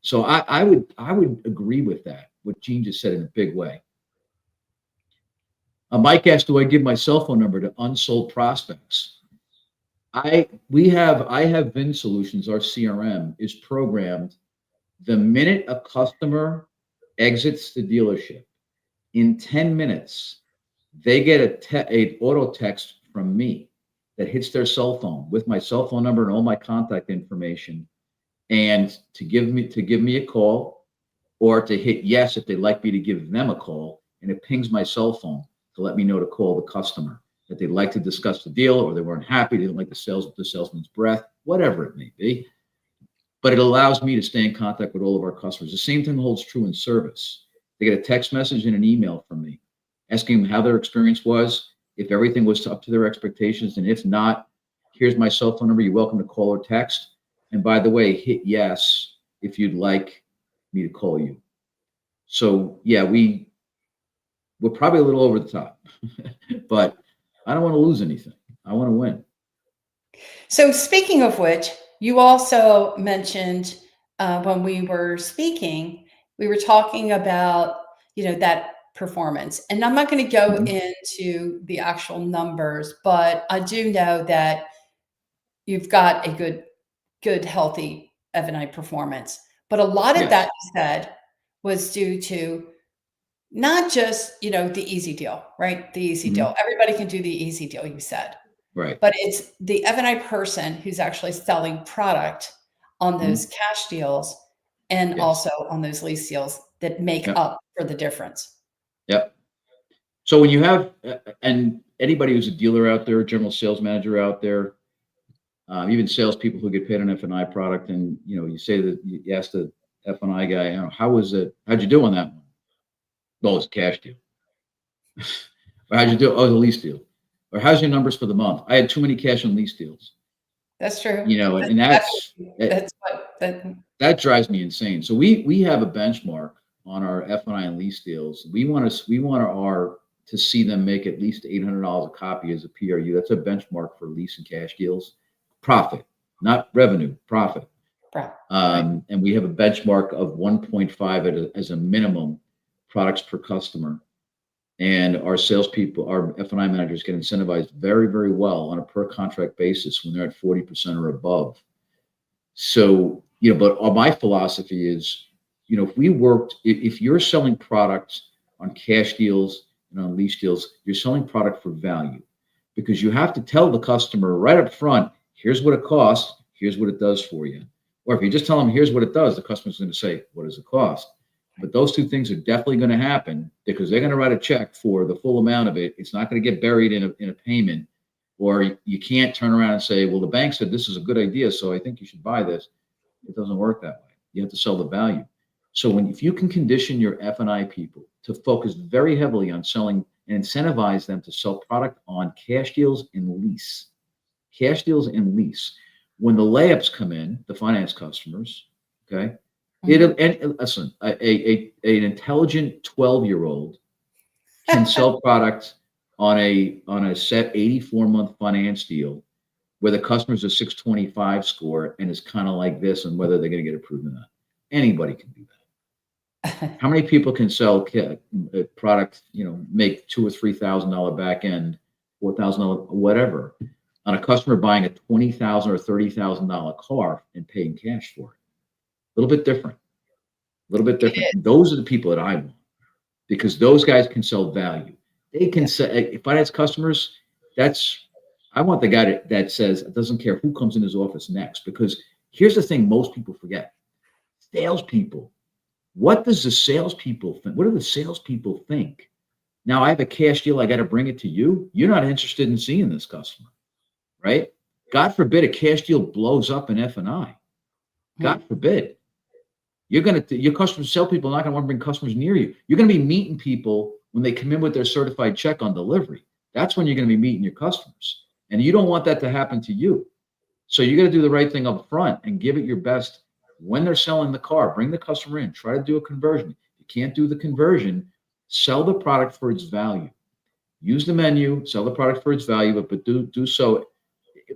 So I would agree with that, what Gene just said, in a big way. Mike asked, do I give my cell phone number to unsold prospects? I have VIN Solutions, our CRM is programmed the minute a customer exits the dealership, in 10 minutes, they get a auto text from me that hits their cell phone with my cell phone number and all my contact information, and to give me a call, or to hit yes if they'd like me to give them a call, and it pings my cell phone to let me know to call the customer, that they'd like to discuss the deal, or they weren't happy, they didn't like the salesman's breath, whatever it may be. But it allows me to stay in contact with all of our customers. The same thing holds true in service. They get a text message and an email from me asking them how their experience was, if everything was up to their expectations, and if not, here's my cell phone number. You're welcome to call or text. And by the way, hit yes if you'd like me to call you. So yeah, we're probably a little over the top, but I don't want to lose anything. I want to win. So speaking of which, you also mentioned when we were speaking, we were talking about, that performance. And I'm not going to go into the actual numbers, but I do know that you've got a good, healthy F&I performance. But a lot of that, you said, was due to not just, the easy deal, right? The easy deal. Everybody can do the easy deal, you said. Right. But it's the F&I person who's actually selling product on those cash deals and also on those lease deals that make up for the difference. Yep. So when you have, and anybody who's a dealer out there, general sales manager out there, even salespeople who get paid on F&I product, and you say that you ask the F&I guy, how was it? How'd you do on that one? Well, it's a cash deal. Or how'd you do? Oh, it's a lease deal. Or how's your numbers for the month? I had too many cash and lease deals. That's true. And that drives me insane. So we have a benchmark on our F&I and lease deals. We want to see them make at least $800 a copy as a PRU. That's a benchmark for lease and cash deals. Profit, not revenue, profit. And we have a benchmark of 1.5 as a minimum products per customer. And our salespeople, our F&I managers, get incentivized very, very well on a per contract basis when they're at 40% or above. So, but my philosophy is, if we worked, if you're selling products on cash deals and on lease deals, you're selling product for value, because you have to tell the customer right up front, here's what it costs, here's what it does for you. Or if you just tell them, here's what it does, the customer's going to say, what does it cost? But those two things are definitely going to happen, because they're going to write a check for the full amount of it. It's not going to get buried in a payment, or you can't turn around and say, well, the bank said this is a good idea, so I think you should buy this. It doesn't work that way. You have to sell the value. So if you can condition your F&I people to focus very heavily on selling and incentivize them to sell product on cash deals and lease, when the layups come in, the finance customers, okay, and listen, an intelligent 12-year-old can sell product on a set 84-month finance deal where the customer's a 625 score and is kind of like this, and whether they're going to get approved or not. Anybody can do that. How many people can sell a product, make $2,000 or $3,000 back end, $4,000, whatever, on a customer buying a $20,000 or $30,000 car and paying cash for it? A little bit different. Those are the people that I want, because those guys can sell value. They can sell finance customers. I want the guy that says it doesn't care who comes in his office next, because here's the thing most people forget. Salespeople. What do the salespeople think? Now I have a cash deal. I got to bring it to you. You're not interested in seeing this customer, right? God forbid a cash deal blows up in F&I. God forbid. Your customer salespeople are not going to want to bring customers near you. You're going to be meeting people when they come in with their certified check on delivery. That's when you're going to be meeting your customers. And you don't want that to happen to you. So you got to do the right thing up front and give it your best. When they're selling the car, bring the customer in, try to do a conversion. If you can't do the conversion, sell the product for its value. Use the menu, sell the product for its value, but do so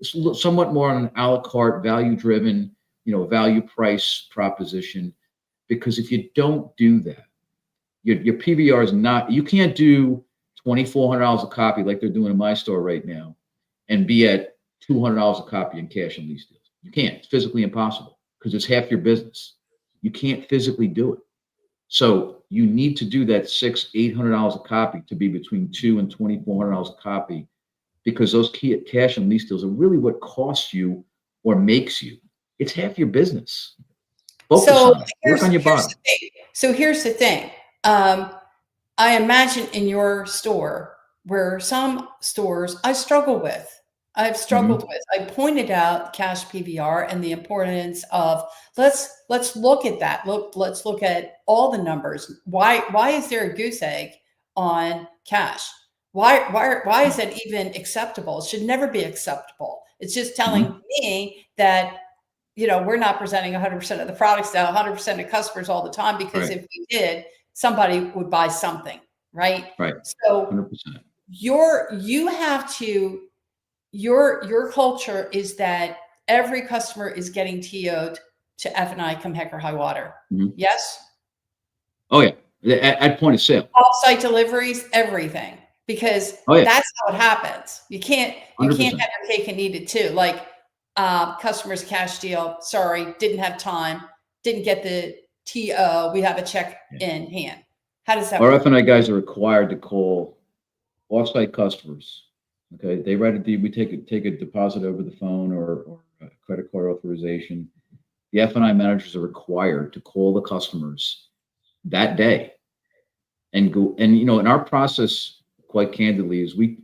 somewhat more on an a la carte, value-driven, value price proposition. Because if you don't do that, your PVR is not, you can't do $2,400 a copy like they're doing in my store right now and be at $200 a copy in cash and lease deals. You can't. It's physically impossible, because it's half your business. You can't physically do it. So you need to do that $600-800 a copy to be between $2,000 and $2,400 a copy, because those cash and lease deals are really what costs you or makes you. It's half your business. Focus on it. Work on your bottom. So here's the thing. I imagine in your store, where some stores I've struggled with. I pointed out cash PVR and the importance of let's look at that. Let's look at all the numbers. Why is there a goose egg on cash? Why is that even acceptable? It should never be acceptable. It's just telling me that we're not presenting 100% of the products to 100% of customers all the time, because if we did, somebody would buy something, right? Right. So 100%. Your culture is that every customer is getting TO'd to F&I come heck or high water. Yes? Oh, yeah. At point of sale. Off-site deliveries, everything. Because that's how it happens. You can't have your cake and eat it too. Like customer's cash deal, sorry, didn't have time, didn't get the TO, we have a check in hand. How does that work? Our F&I guys are required to call off-site customers. Okay, they write a deed. We take a deposit over the phone or a credit card authorization. The F&I managers are required to call the customers that day, and go. And in our process, quite candidly, is we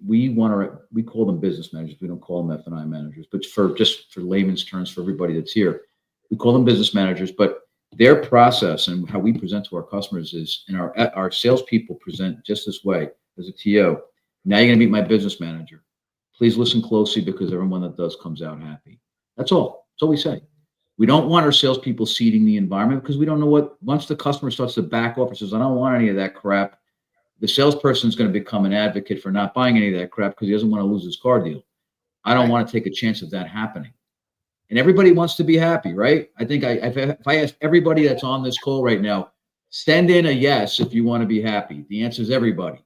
call them business managers. We don't call them F&I managers. But for layman's terms, for everybody that's here, we call them business managers. But their process and how we present to our customers is, and our salespeople present just this way as a TO. Now you're going to meet my business manager. Please listen closely, because everyone that does comes out happy. That's all. That's all we say. We don't want our salespeople seeding the environment, because we don't know once the customer starts to back off and says, I don't want any of that crap, the salesperson is going to become an advocate for not buying any of that crap because he doesn't want to lose his car deal. I don't want to take a chance of that happening. And everybody wants to be happy, right? I think if I ask everybody that's on this call right now, send in a yes if you want to be happy. The answer is everybody.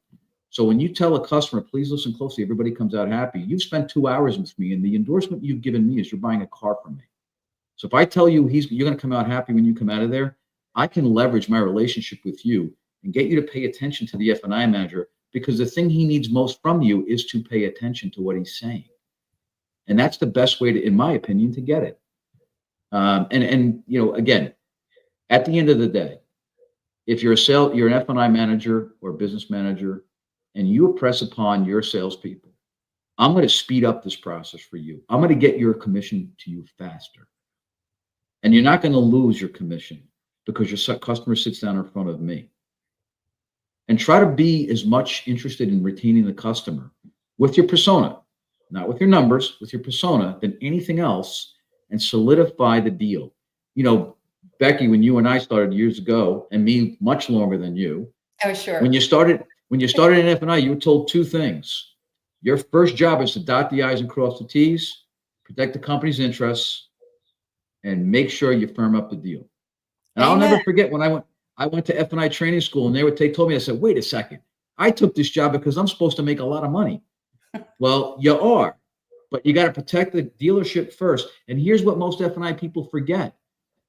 So when you tell a customer, please listen closely, everybody comes out happy. You've spent 2 hours with me, and the endorsement you've given me is you're buying a car from me. So if I tell you you're going to come out happy when you come out of there, I can leverage my relationship with you and get you to pay attention to the F&I manager, because the thing he needs most from you is to pay attention to what he's saying. And that's the best way to, in my opinion, to get it. And you know, again, at the end of the day, if you're you're an F&I manager or business manager, and you impress upon your salespeople, I'm going to speed up this process for you. I'm going to get your commission to you faster. And you're not going to lose your commission because your customer sits down in front of me. And try to be as much interested in retaining the customer with your persona, not with your numbers, with your persona, than anything else, and solidify the deal. You know, Becky, when you and I started years ago, and me much longer than you, Oh, sure. when you started in F&I, you were told two things. Your first job is to dot the I's and cross the T's, protect the company's interests, and make sure you firm up the deal. And I'll never forget when I went to F&I training school, and they told me, I said, wait a second, I took this job because I'm supposed to make a lot of money. Well, you are, but you got to protect the dealership first. And here's what most F&I people forget.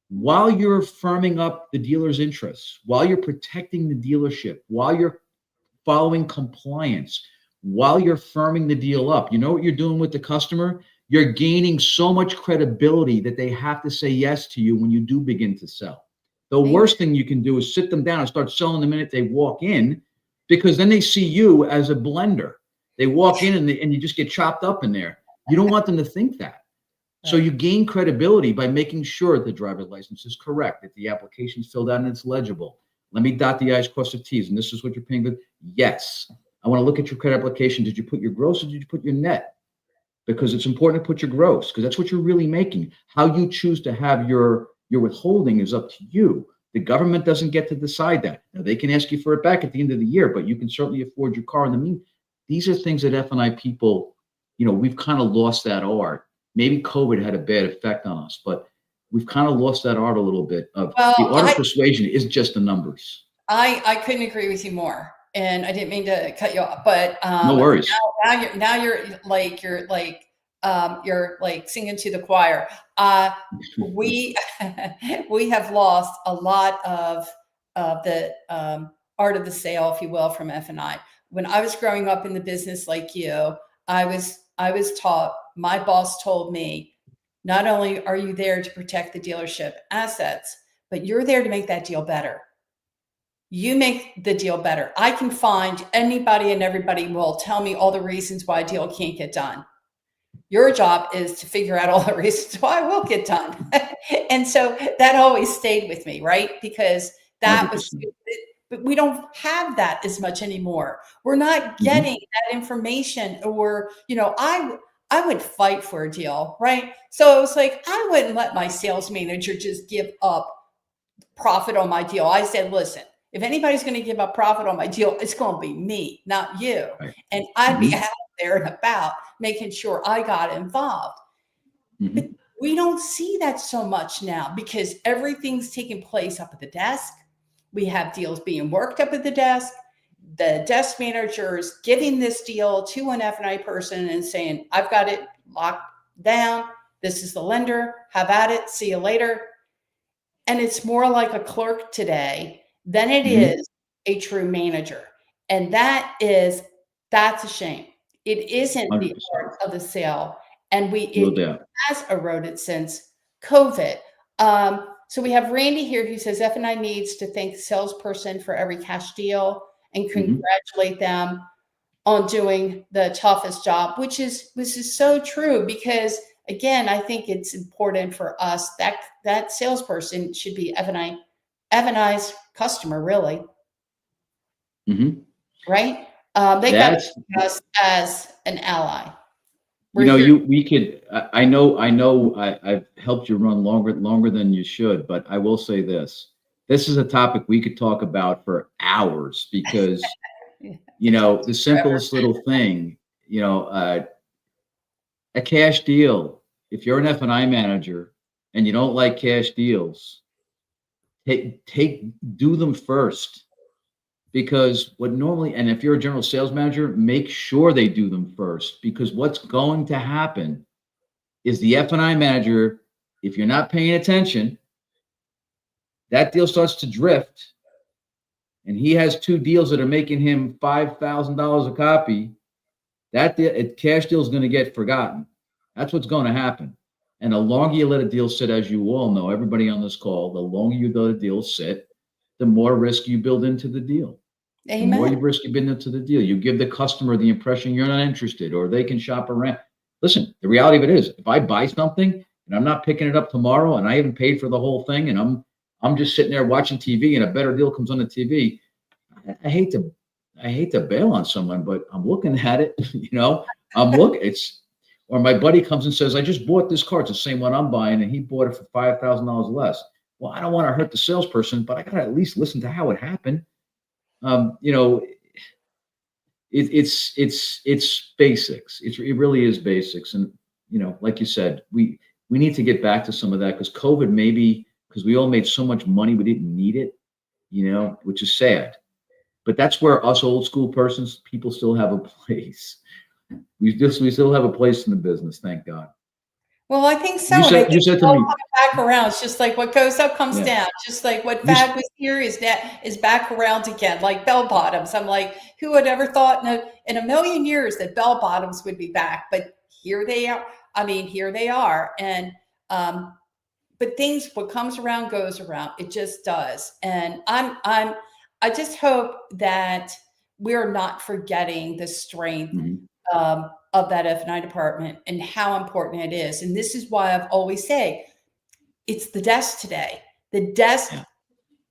While you're firming up the dealer's interests, while you're protecting the dealership, while you're following compliance, while you're firming the deal up, you know what you're doing with the customer? You're gaining so much credibility that they have to say yes to you when you do begin to sell. The worst thing you can do is sit them down and start selling the minute they walk in, because then they see you as a blender. They walk in and you just get chopped up in there. You don't want them to think that. So you gain credibility by making sure the driver's license is correct, that the application is filled out and it's legible. Let me dot the I's, cross the T's, and this is what you're paying with. Yes. I want to look at your credit application. Did you put your gross or did you put your net? Because it's important to put your gross, because that's what you're really making. How you choose to have your withholding is up to you. The government doesn't get to decide that. Now, they can ask you for it back at the end of the year, but you can certainly afford your car in the meantime. These are things that F&I people, you know, we've kind of lost that art. Maybe COVID had a bad effect on us, but we've kind of lost that art a little bit. The art of persuasion is just the numbers. I couldn't agree with you more. And I didn't mean to cut you off, but no worries. Now you're like singing to the choir. We have lost a lot of the art of the sale, if you will, from F&I. When I was growing up in the business like you, I was taught. My boss told me, not only are you there to protect the dealership assets, but you're there to make that deal better. You make the deal better. I can find anybody and everybody will tell me all the reasons why a deal can't get done. Your job is to figure out all the reasons why it will get done. And so that always stayed with me, right? Because that 100%. Was, but we don't have that as much anymore. We're not getting that information, or, you know, I would fight for a deal, right? So it was like, I wouldn't let my sales manager just give up profit on my deal. I said, listen, if anybody's going to give up profit on my deal, it's going to be me, not you. Right. And I'd be out there and about making sure I got involved. But we don't see that so much now, because everything's taking place up at the desk. We have deals being worked up at the desk. The desk manager's giving this deal to an F&I person and saying, I've got it locked down. This is the lender. Have at it. See you later. And it's more like a clerk today than it is a true manager. And that's a shame. It isn't 100%. The art of the sale. And it has eroded since COVID. So we have Randy here who says F&I needs to thank the salesperson for every cash deal and congratulate them on doing the toughest job, which is so true, because again, I think it's important for us that salesperson should be F&I's customer, really. Right? They got us as an ally. I've helped you run longer than you should, but I will say this. This is a topic we could talk about for hours, because, you know, the simplest little thing, you know, a cash deal, if you're an F&I manager and you don't like cash deals, do them first. Because and if you're a general sales manager, make sure they do them first, because what's going to happen is the F&I manager, if you're not paying attention, that deal starts to drift, and he has two deals that are making him $5,000 a copy, that cash deal is going to get forgotten. That's what's going to happen. And the longer you let a deal sit, as you all know, everybody on this call, the longer you let a deal sit, the more risk you build into the deal. The more you risk you build into the deal, you give the customer the impression you're not interested, or they can shop around. Listen, the reality of it is, if I buy something and I'm not picking it up tomorrow, and I haven't paid for the whole thing, and I'm just sitting there watching TV, and a better deal comes on the TV, I hate to bail on someone, but I'm looking at it. Or my buddy comes and says, I just bought this car. It's the same one I'm buying, and he bought it for $5,000 less. Well, I don't want to hurt the salesperson, but I got to at least listen to how it happened. It's basics. It really is basics. And, like you said, we need to get back to some of that, because COVID, maybe because we all made so much money, we didn't need it, which is sad. But that's where us old school people still have a place. We still have a place in the business, thank God. Well, I think so. You said to me, back around. It's just like what goes up comes down. Just like what fad was here is back around again, like bell bottoms. I'm like, who would ever thought in a million years that bell bottoms would be back? But here they are. Here they are. And but what comes around goes around. It just does. And I just hope that we're not forgetting the strength of that F&I department and how important it is. And this is why I've always say it's the desk today. The desk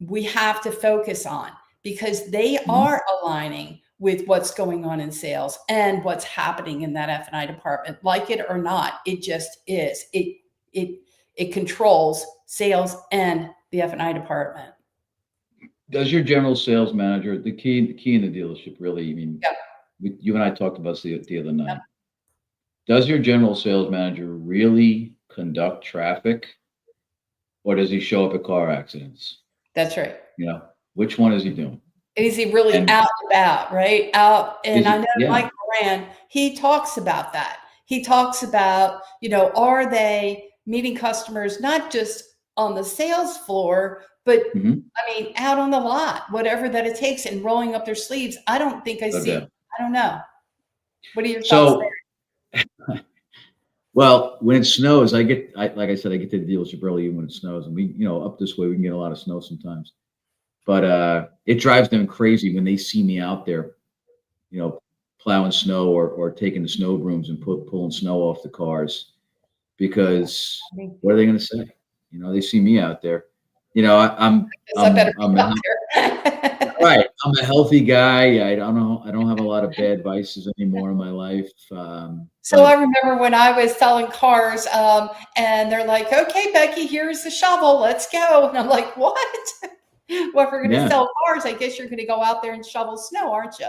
we have to focus on, because they are aligning with what's going on in sales and what's happening in that F&I department. Like it or not, it just is. It controls sales and the F&I department. Does your general sales manager, the key in the dealership, really, you and I talked about this the other night. Does your general sales manager really conduct traffic, or does he show up at car accidents? That's right. Which one is he doing? Is he really out and about, right? Out. And I know Mike Moran, he talks about that. He talks about, are they meeting customers, not just on the sales floor, but out on the lot, whatever that it takes, and rolling up their sleeves. I don't think I see it. I don't know. What are your thoughts there? Well, when it snows, like I said, I get to the dealership early even when it snows, and we, up this way, we can get a lot of snow sometimes. But it drives them crazy when they see me out there, plowing snow or taking the snow brooms and pulling snow off the cars, because what are they going to say? They see me out there. I'm right. I'm a healthy guy. I don't have a lot of bad vices anymore in my life. So I remember when I was selling cars, and they're like, "Okay, Becky, here's the shovel. Let's go." And I'm like, "What? Well, if we're going to sell cars, I guess you're going to go out there and shovel snow, aren't you?"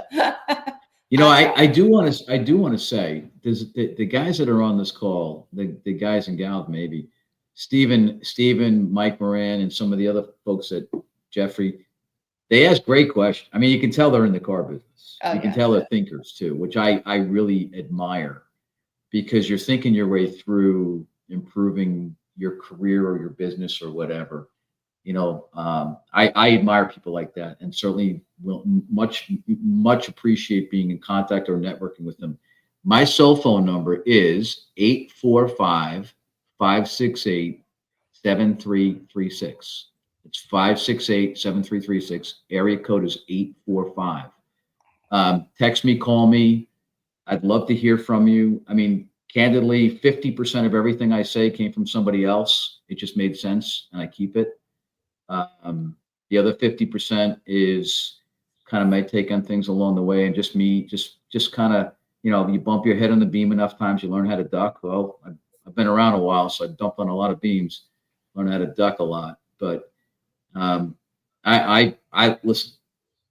I do want to say, the guys that are on this call, the guys and gals, maybe Steven, Mike Moran, and some of the other folks at Jeffrey, they ask great questions. You can tell they're in the car business. You can tell they're thinkers too, which I really admire, because you're thinking your way through improving your career or your business or whatever. I admire people like that, and certainly will much appreciate being in contact or networking with them. My cell phone number is 845-568-7336. It's 568-7336. Area code is 845. Text me, call me. I'd love to hear from you. Candidly, 50% of everything I say came from somebody else. It just made sense, and I keep it. The other 50% is kind of my take on things along the way, and just me, just kind of, you bump your head on the beam enough times, you learn how to duck. Well, I've been around a while, so I dumped on a lot of beams, learn how to duck a lot. But I listen,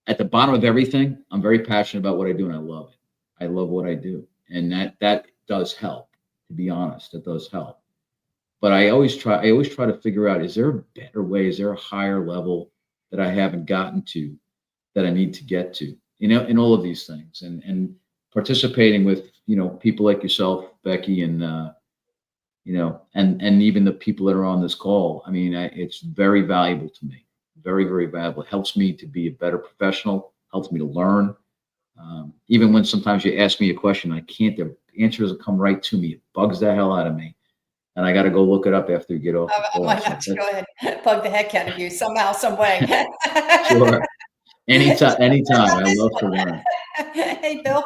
at the bottom of everything, I'm very passionate about what I do, and I love it. I love what I do, and that does help. To be honest, it does help. But I always try to figure out, is there a better way? Is there a higher level that I haven't gotten to, that I need to get to? In all of these things, and participating with people like yourself, Becky, and and even the people that are on this call. It's very valuable to me. very, very valuable. It helps me to be a better professional, helps me to learn. Even when sometimes you ask me a question, the answer doesn't come right to me. It bugs the hell out of me. And I got to go look it up after you get off the I call. might have to go ahead and plug the heck out of you somehow, some way. Sure. Anytime. I love to learn. Hey, Bill.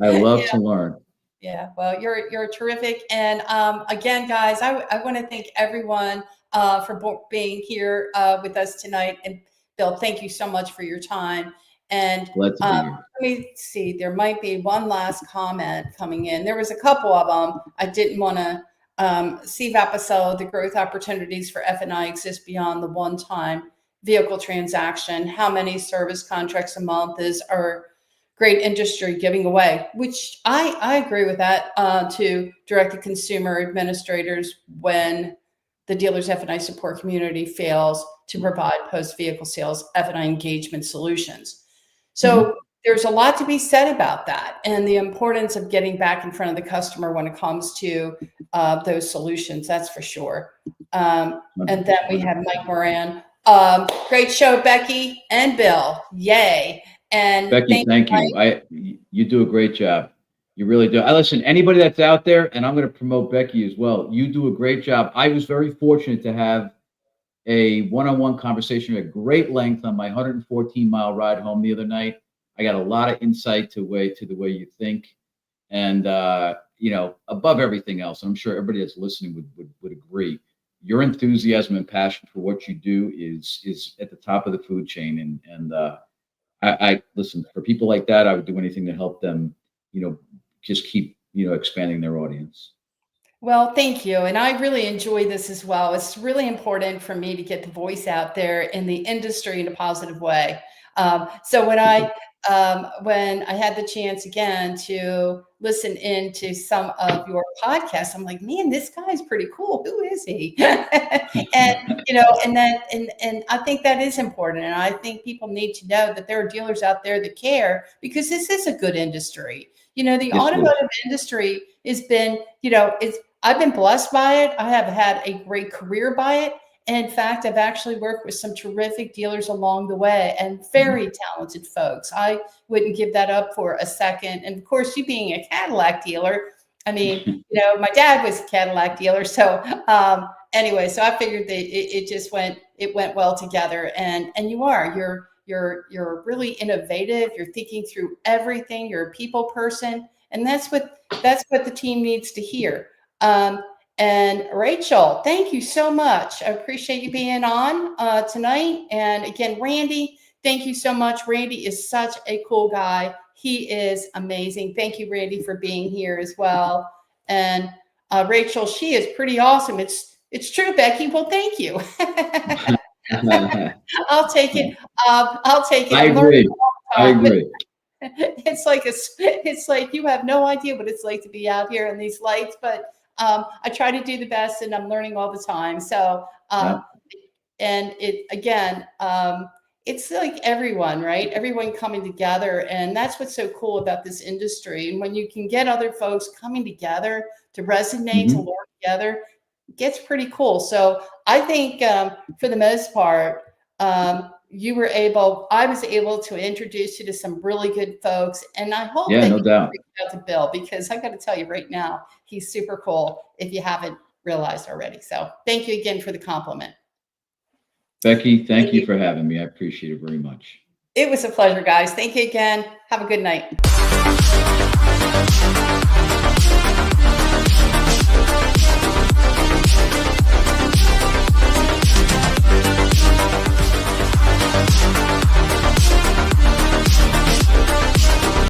I love to learn. Yeah, well, you're terrific. And again, guys, I want to thank everyone for being here with us tonight. And Bill, thank you so much for your time. And Glad to be here. let me see, there might be one last comment coming in. There was a couple of them. I didn't want to Steve Appicello, the growth opportunities for F&I exist beyond the one-time vehicle transaction. How many service contracts a month is our great industry giving away? Which I agree with that, to direct-to-consumer administrators when the dealer's F&I support community fails to provide post-vehicle sales F&I engagement solutions. So there's a lot to be said about that and the importance of getting back in front of the customer when it comes to those solutions, that's for sure. And then we have Mike Moran. Great show, Becky and Bill. Yay. And Becky, thank you. You do a great job. You really do. Listen, anybody that's out there, and I'm going to promote Becky as well. You do a great job. I was very fortunate to have a one-on-one conversation at great length on my 114-mile ride home the other night. I got a lot of insight to the way you think, and above everything else, I'm sure everybody that's listening would agree. Your enthusiasm and passion for what you do is at the top of the food chain, and I listen, for people like that, I would do anything to help them, just keep, expanding their audience. Well, thank you. And I really enjoy this as well. It's really important for me to get the voice out there in the industry in a positive way. So when I had the chance again to listen in to some of your podcasts, I'm like, man, this guy's pretty cool. Who is he? And and I think that is important. And I think people need to know that there are dealers out there that care, because this is a good industry. The automotive industry has been, I've been blessed by it. I have had a great career by it. And in fact, I've actually worked with some terrific dealers along the way and very talented folks. I wouldn't give that up for a second. And of course, you being a Cadillac dealer, I mean, my dad was a Cadillac dealer. So anyway, so I figured that it went well together. And you're really innovative. You're thinking through everything. You're a people person. And that's what the team needs to hear. And Rachel, thank you so much. I appreciate you being on tonight. And again, Randy, thank you so much. Randy is such a cool guy. He is amazing. Thank you, Randy, for being here as well. And Rachel, she is pretty awesome. It's true, Becky. Well, thank you. I'll take it. I'll take it. I agree. It's like you have no idea what it's like to be out here in these lights, but I try to do the best, and I'm learning all the time. So, and it's like everyone, right? Everyone coming together. And that's what's so cool about this industry. And when you can get other folks coming together to resonate, to learn together, it gets pretty cool. So I think for the most part, I was able to introduce you to some really good folks. And I hope that no doubt. Reach out to Bill, because I got to tell you right now, he's super cool if you haven't realized already. So thank you again for the compliment. Becky, thank you for having me. I appreciate it very much. It was a pleasure, guys. Thank you again. Have a good night.